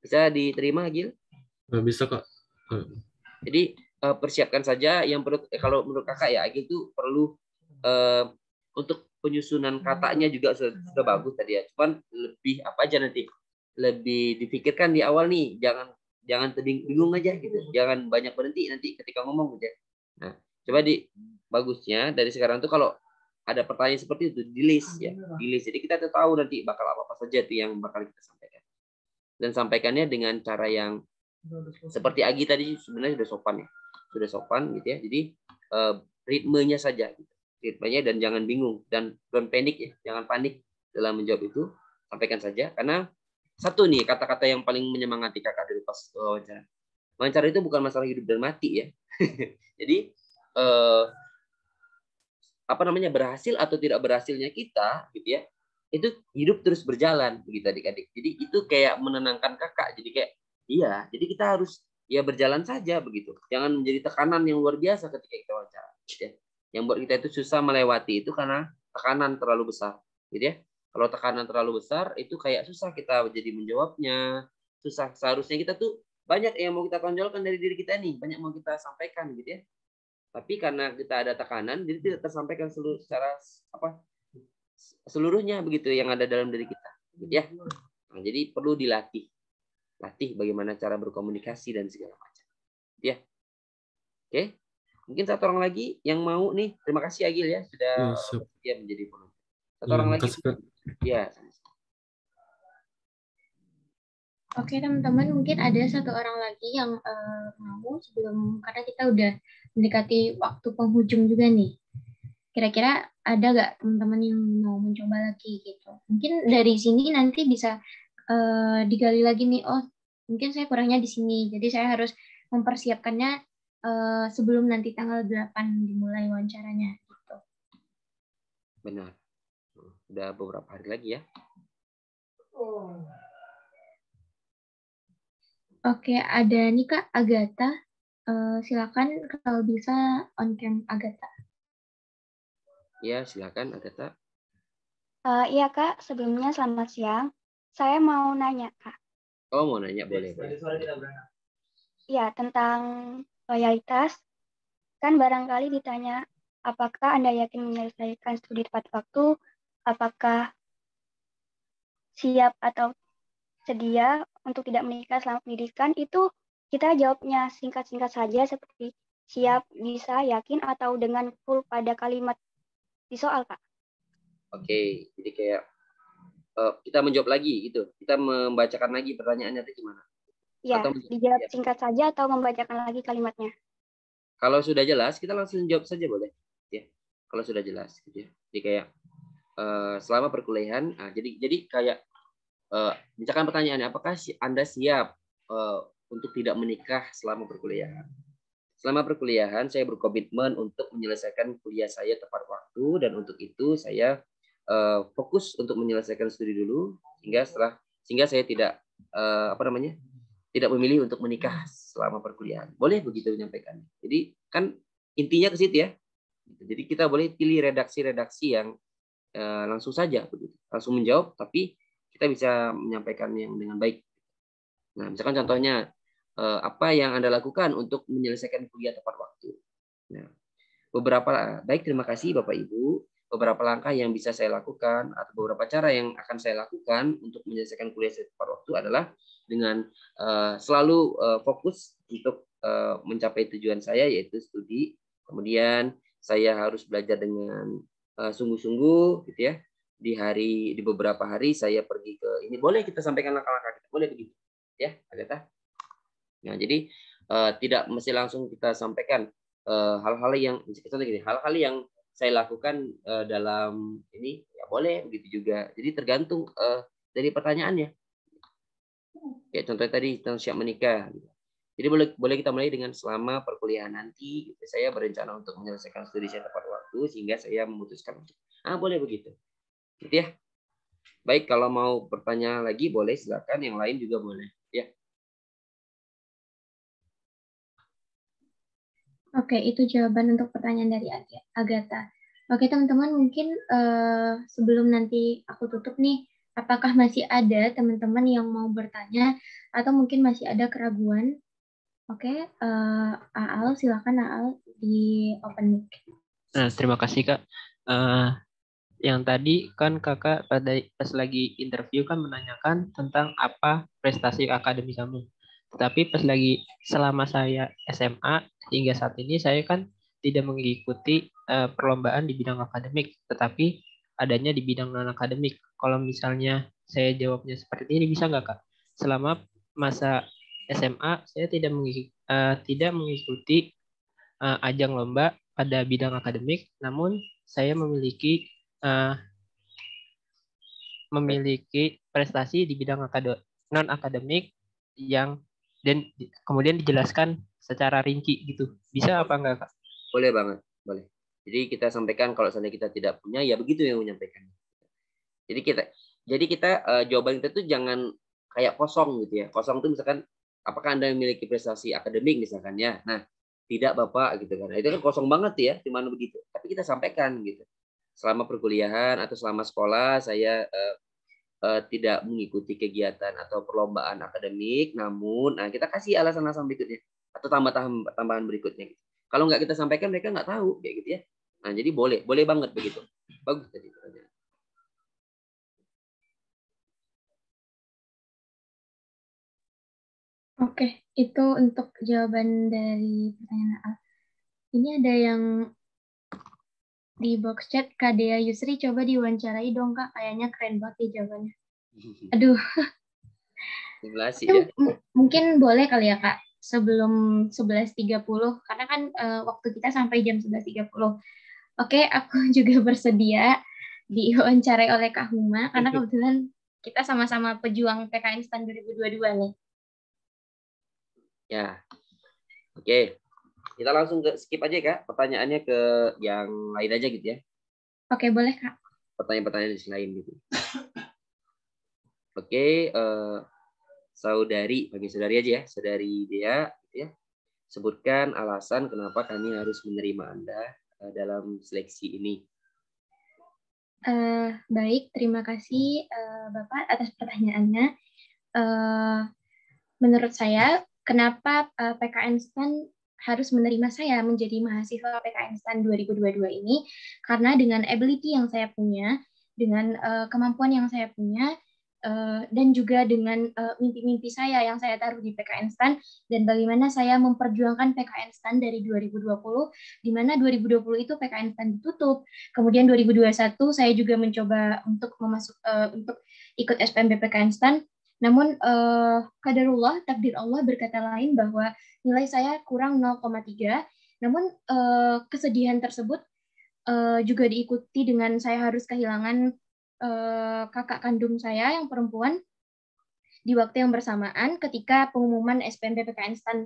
Bisa diterima Agil? Bisa Kak. Jadi persiapkan saja yang perlu kalau menurut kakak ya itu perlu untuk penyusunan katanya juga sudah bagus tadi ya. Cuman lebih apa aja nanti lebih dipikirkan di awal nih, jangan bingung aja gitu. Jangan banyak berhenti nanti ketika ngomong gitu ya. Nah, coba bagusnya dari sekarang tuh kalau ada pertanyaan seperti itu di list ya, di list. Jadi kita tuh tahu nanti bakal apa saja tuh yang bakal kita sampaikan. Dan sampaikannya dengan cara yang seperti Agi tadi sebenarnya sudah sopan gitu ya. Jadi ritmenya saja gitu. Ritmenya dan jangan bingung dan don't panik ya, jangan panik dalam menjawab itu, sampaikan saja karena satu nih kata-kata yang paling menyemangati kakak dari pas wawancara. Wawancara itu bukan masalah hidup dan mati ya. Jadi berhasil atau tidak berhasilnya kita gitu ya. Itu hidup terus berjalan begitu adik-adik. Jadi itu kayak menenangkan kakak. Jadi kayak iya, jadi kita harus ya berjalan saja begitu. Jangan menjadi tekanan yang luar biasa ketika kita wawancara. Gitu ya. Yang buat kita itu susah melewati itu karena tekanan terlalu besar. Gitu ya. Kalau tekanan terlalu besar itu kayak susah kita jadi menjawabnya. Susah. Seharusnya kita tuh banyak yang mau kita tonjolkan dari diri kita nih. Banyak mau kita sampaikan gitu ya. Tapi karena kita ada tekanan, jadi tidak tersampaikan seluruhnya begitu yang ada dalam diri kita. Gitu ya. Nah, jadi perlu dilatih. Latih bagaimana cara berkomunikasi dan segala macam. Ya. Oke. Mungkin satu orang lagi yang mau nih. Terima kasih Agil ya sudah bersedia menjadi volunteer. Satu orang lagi. Ya. Oke teman-teman, mungkin ada satu orang lagi yang mau sebelum karena kita udah mendekati waktu penghujung juga nih. Kira-kira ada nggak teman-teman yang mau mencoba lagi gitu? Mungkin dari sini nanti bisa digali lagi nih, oh mungkin saya kurangnya di sini, jadi saya harus mempersiapkannya sebelum nanti tanggal 8 dimulai wawancaranya. Gitu. Benar. Udah beberapa hari lagi ya. Oke, ada nih Kak Agatha. Silakan kalau bisa on cam Agatha. Ya, silakan Agatha. Iya Kak, sebelumnya selamat siang. Saya mau nanya Kak. Oh, mau nanya boleh. Ya, tentang loyalitas. Kan barangkali ditanya, apakah Anda yakin menyelesaikan studi tepat waktu? Apakah siap atau sedia untuk tidak menikah selama pendidikan? Itu kita jawabnya singkat-singkat saja seperti siap, bisa, yakin, atau dengan full pada kalimat di soal Kak. Oke, jadi kayak kita menjawab lagi gitu. Kita membacakan lagi pertanyaannya itu gimana? Ya, Atau dijawab singkat saja atau membacakan lagi kalimatnya? kalau sudah jelas, kita langsung jawab saja boleh. Ya, kalau sudah jelas, gitu ya. Jadi kayak selama perkuliahan, jadi kayak misalkan pertanyaannya, apakah Anda siap untuk tidak menikah selama perkuliahan? Selama perkuliahan, saya berkomitmen untuk menyelesaikan kuliah saya tepat waktu, dan untuk itu saya fokus untuk menyelesaikan studi dulu, sehingga saya tidak tidak memilih untuk menikah selama perkuliahan. Boleh begitu menyampaikan. Jadi kan intinya ke situ ya. Jadi kita boleh pilih redaksi-redaksi yang langsung saja begitu, langsung menjawab, tapi kita bisa menyampaikan yang dengan baik. Nah, misalkan contohnya apa yang Anda lakukan untuk menyelesaikan kuliah tepat waktu. Nah, baik, terima kasih Bapak Ibu. Beberapa langkah yang bisa saya lakukan atau beberapa cara yang akan saya lakukan untuk menyelesaikan kuliah saya tepat waktu adalah dengan selalu fokus untuk mencapai tujuan saya, yaitu studi. Kemudian saya harus belajar dengan sungguh-sungguh, gitu ya. Di beberapa hari saya pergi ke ini. Boleh kita sampaikan langkah-langkah kita, boleh begitu, ya, Agatha. Nah, jadi tidak mesti langsung kita sampaikan hal-hal yang hal-hal yang saya lakukan dalam ini, ya boleh begitu juga. Jadi tergantung dari pertanyaannya. Kayak contoh tadi tentang siap menikah. Jadi boleh kita mulai dengan selama perkuliahan nanti. Gitu. Saya berencana untuk menyelesaikan studi saya tepat waktu sehingga saya memutuskan. Boleh begitu. Gitu ya. Baik, kalau mau bertanya lagi boleh, silakan. Yang lain juga boleh. Ya. Oke, itu jawaban untuk pertanyaan dari Agatha. Oke, teman-teman, mungkin sebelum nanti aku tutup nih, apakah masih ada teman-teman yang mau bertanya atau mungkin masih ada keraguan? Oke, Aal, silakan Aal di open mic. Nah, terima kasih Kak. Yang tadi kan Kakak pas lagi interview kan menanyakan tentang apa prestasi akademik kamu. Tetapi pas lagi selama saya SMA hingga saat ini saya kan tidak mengikuti perlombaan di bidang akademik, tetapi adanya di bidang non akademik. Kalau misalnya saya jawabnya seperti ini bisa nggak Kak? Selama masa SMA saya tidak mengikuti ajang lomba pada bidang akademik, namun saya memiliki prestasi di bidang non akademik yang dan kemudian dijelaskan secara rinci gitu. Bisa apa enggak Kak? Boleh banget, boleh. Jadi kita sampaikan kalau seandainya kita tidak punya, ya begitu yang menyampaikan. Jadi kita jawaban kita tuh jangan kayak kosong gitu ya. Kosong tuh misalkan apakah Anda memiliki prestasi akademik misalkan ya. Nah, tidak Bapak gitu kan. Nah, itu kan kosong banget ya, di mana begitu. Tapi kita sampaikan gitu. Selama perkuliahan atau selama sekolah saya tidak mengikuti kegiatan atau perlombaan akademik, namun kita kasih alasan-alasan berikutnya atau tambahan berikutnya. Kalau nggak kita sampaikan mereka nggak tahu kayak gitu ya. Nah, jadi boleh banget begitu. Bagus tadi. Oke, itu untuk jawaban dari pertanyaan Aal. Ini ada yang di box chat, Kak Dea Yusri, coba diwawancarai dong Kak, kayaknya keren banget nih jawabannya. Aduh. Simulasi ya. Mungkin boleh kali ya Kak, sebelum 11.30, karena kan waktu kita sampai jam 11.30. Oke, aku juga bersedia diwawancarai oleh Kak Huma, karena kebetulan kita sama-sama pejuang PKN STAN 2022 nih. Ya, oke. Kita langsung skip aja Kak, pertanyaannya ke yang lain aja gitu ya. Oke, boleh Kak. Pertanyaan-pertanyaan lain gitu. Oke, panggil saudari aja ya, saudari Dea, gitu ya. Sebutkan alasan kenapa kami harus menerima Anda dalam seleksi ini. Baik, terima kasih Bapak atas pertanyaannya. Menurut saya, kenapa PKN STAN harus menerima saya menjadi mahasiswa PKN STAN 2022 ini? Karena dengan ability yang saya punya, dengan kemampuan yang saya punya, dan juga dengan mimpi-mimpi saya yang saya taruh di PKN STAN, dan bagaimana saya memperjuangkan PKN STAN dari 2020, di mana 2020 itu PKN STAN ditutup. Kemudian 2021 saya juga mencoba untuk untuk ikut SPMB PKN STAN, namun qadarullah, takdir Allah berkata lain bahwa nilai saya kurang 0,3. Namun kesedihan tersebut juga diikuti dengan saya harus kehilangan kakak kandung saya yang perempuan di waktu yang bersamaan ketika pengumuman SPMB PKN STAN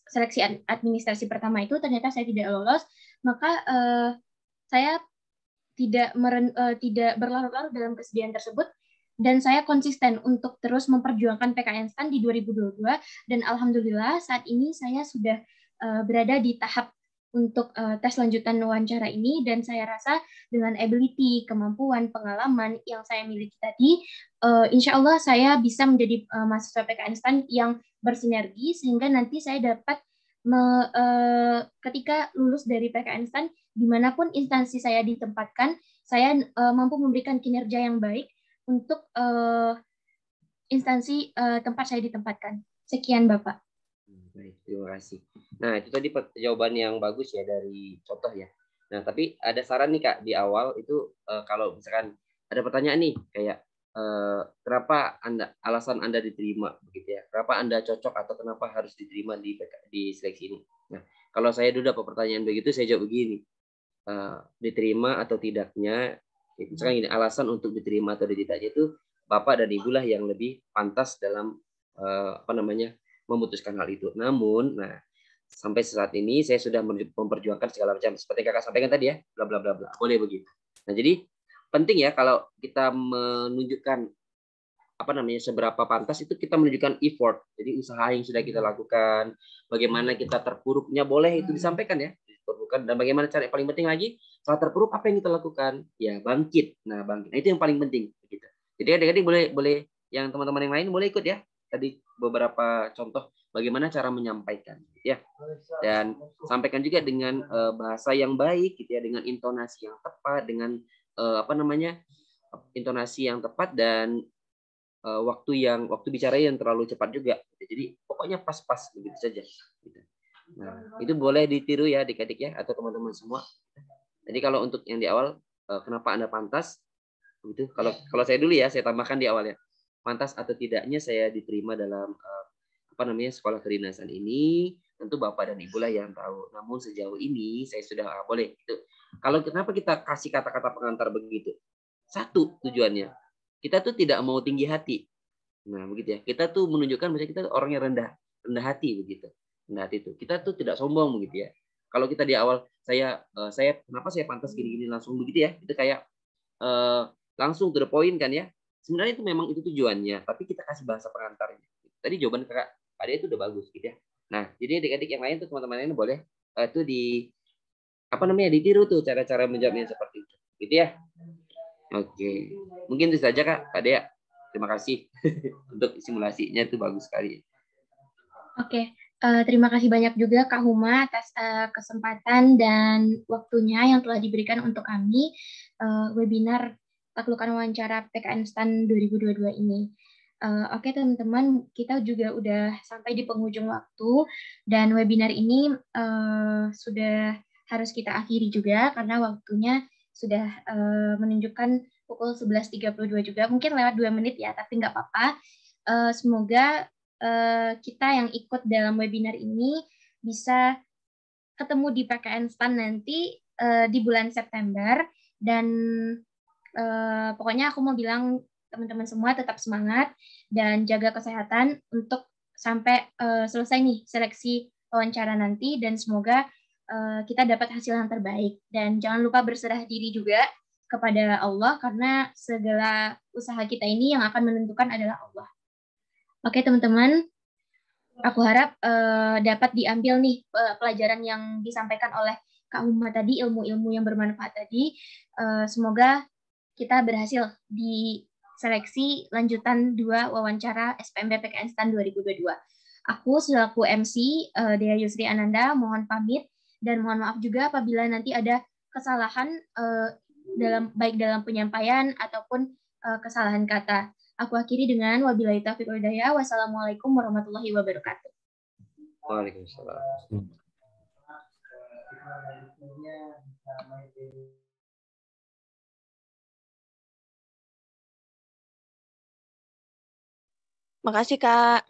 seleksi administrasi pertama itu ternyata saya tidak lolos, maka saya tidak berlarut-larut dalam kesedihan tersebut, dan saya konsisten untuk terus memperjuangkan PKN STAN di 2022, dan alhamdulillah saat ini saya sudah berada di tahap untuk tes lanjutan wawancara ini, dan saya rasa dengan ability, kemampuan, pengalaman yang saya miliki tadi, insya Allah saya bisa menjadi mahasiswa PKN STAN yang bersinergi, sehingga nanti saya dapat ketika lulus dari PKN STAN, dimanapun instansi saya ditempatkan, saya mampu memberikan kinerja yang baik untuk instansi tempat saya ditempatkan. Sekian, Bapak. Baik, terima kasih. Nah, itu tadi jawaban yang bagus ya dari contoh ya. Nah, tapi ada saran nih Kak di awal itu kalau misalkan ada pertanyaan nih kayak kenapa alasan Anda diterima begitu ya? Kenapa Anda cocok atau kenapa harus diterima di seleksi ini? Nah, kalau saya dulu dapat pertanyaan begitu, saya jawab begini. Diterima atau tidaknya, misalkan ini alasan untuk diterima atau tidaknya itu Bapak dan Ibu lah yang lebih pantas dalam memutuskan hal itu. Namun, nah sampai saat ini saya sudah memperjuangkan segala macam seperti Kakak sampaikan tadi ya, bla bla bla bla. Boleh begitu. Nah, jadi penting ya kalau kita menunjukkan seberapa pantas itu kita menunjukkan effort. Jadi usaha yang sudah kita lakukan, bagaimana kita terpuruknya boleh itu disampaikan ya. Dan bagaimana cara paling penting lagi, saat terpuruk apa yang kita lakukan? Ya bangkit. Nah, bangkit. Nah, itu yang paling penting gitu. Jadi adik-adik boleh yang teman-teman yang lain boleh ikut ya. Tadi beberapa contoh bagaimana cara menyampaikan ya. Dan sampaikan juga dengan bahasa yang baik gitu ya, dengan intonasi yang tepat, dengan intonasi yang tepat, dan waktu bicara yang terlalu cepat juga. Jadi pokoknya pas-pas begitu saja. Gitu. Nah, itu boleh ditiru ya adik-adik ya atau teman-teman semua. Jadi kalau untuk yang di awal kenapa Anda pantas? Begitu. Kalau saya dulu ya, saya tambahkan di awal ya. Pantas atau tidaknya saya diterima dalam sekolah kedinasan ini, tentu Bapak dan Ibu lah yang tahu. Namun sejauh ini saya sudah boleh gitu. Kalau kenapa kita kasih kata-kata pengantar begitu? Satu tujuannya, kita tuh tidak mau tinggi hati. Nah, begitu ya. Kita tuh menunjukkan bahwa kita orangnya rendah hati begitu. Rendah hati itu. Kita tuh tidak sombong begitu ya. Kalau kita di awal saya kenapa saya pantas gini-gini langsung begitu ya. Itu kayak langsung to the point kan ya. Sebenarnya itu memang itu tujuannya, tapi kita kasih bahasa pengantarnya. Tadi jawaban Kakak Ade itu udah bagus gitu ya. Nah, jadi adik-adik yang lain tuh teman-teman lain boleh itu ditiru tuh cara-cara menjawabnya seperti itu. Gitu ya. Oke. Mungkin itu saja Kak Ade ya. Terima kasih untuk simulasinya itu bagus sekali. Oke. Terima kasih banyak juga Kak Huma atas kesempatan dan waktunya yang telah diberikan untuk kami webinar Taklukan Wawancara PKN STAN 2022 ini. Oke teman-teman, kita juga udah sampai di penghujung waktu dan webinar ini sudah harus kita akhiri juga karena waktunya sudah menunjukkan pukul 11.32 juga, mungkin lewat 2 menit ya, tapi nggak apa-apa. Semoga kita yang ikut dalam webinar ini bisa ketemu di PKN STAN nanti di bulan September, dan pokoknya aku mau bilang teman-teman semua tetap semangat dan jaga kesehatan untuk sampai selesai nih seleksi wawancara nanti, dan semoga kita dapat hasil yang terbaik, dan jangan lupa berserah diri juga kepada Allah karena segala usaha kita ini yang akan menentukan adalah Allah. Oke teman-teman, aku harap dapat diambil nih pelajaran yang disampaikan oleh Kak Uma tadi, ilmu-ilmu yang bermanfaat tadi. Semoga kita berhasil di seleksi lanjutan 2 wawancara SPMBPKN STAN 2022. Aku selaku MC Dea Yusri Ananda mohon pamit dan mohon maaf juga apabila nanti ada kesalahan baik dalam penyampaian ataupun kesalahan kata. Aku akhiri dengan wabillahi taufiq wal hidayah. Wassalamualaikum warahmatullahi wabarakatuh. Waalaikumsalam. Makasih, Kak.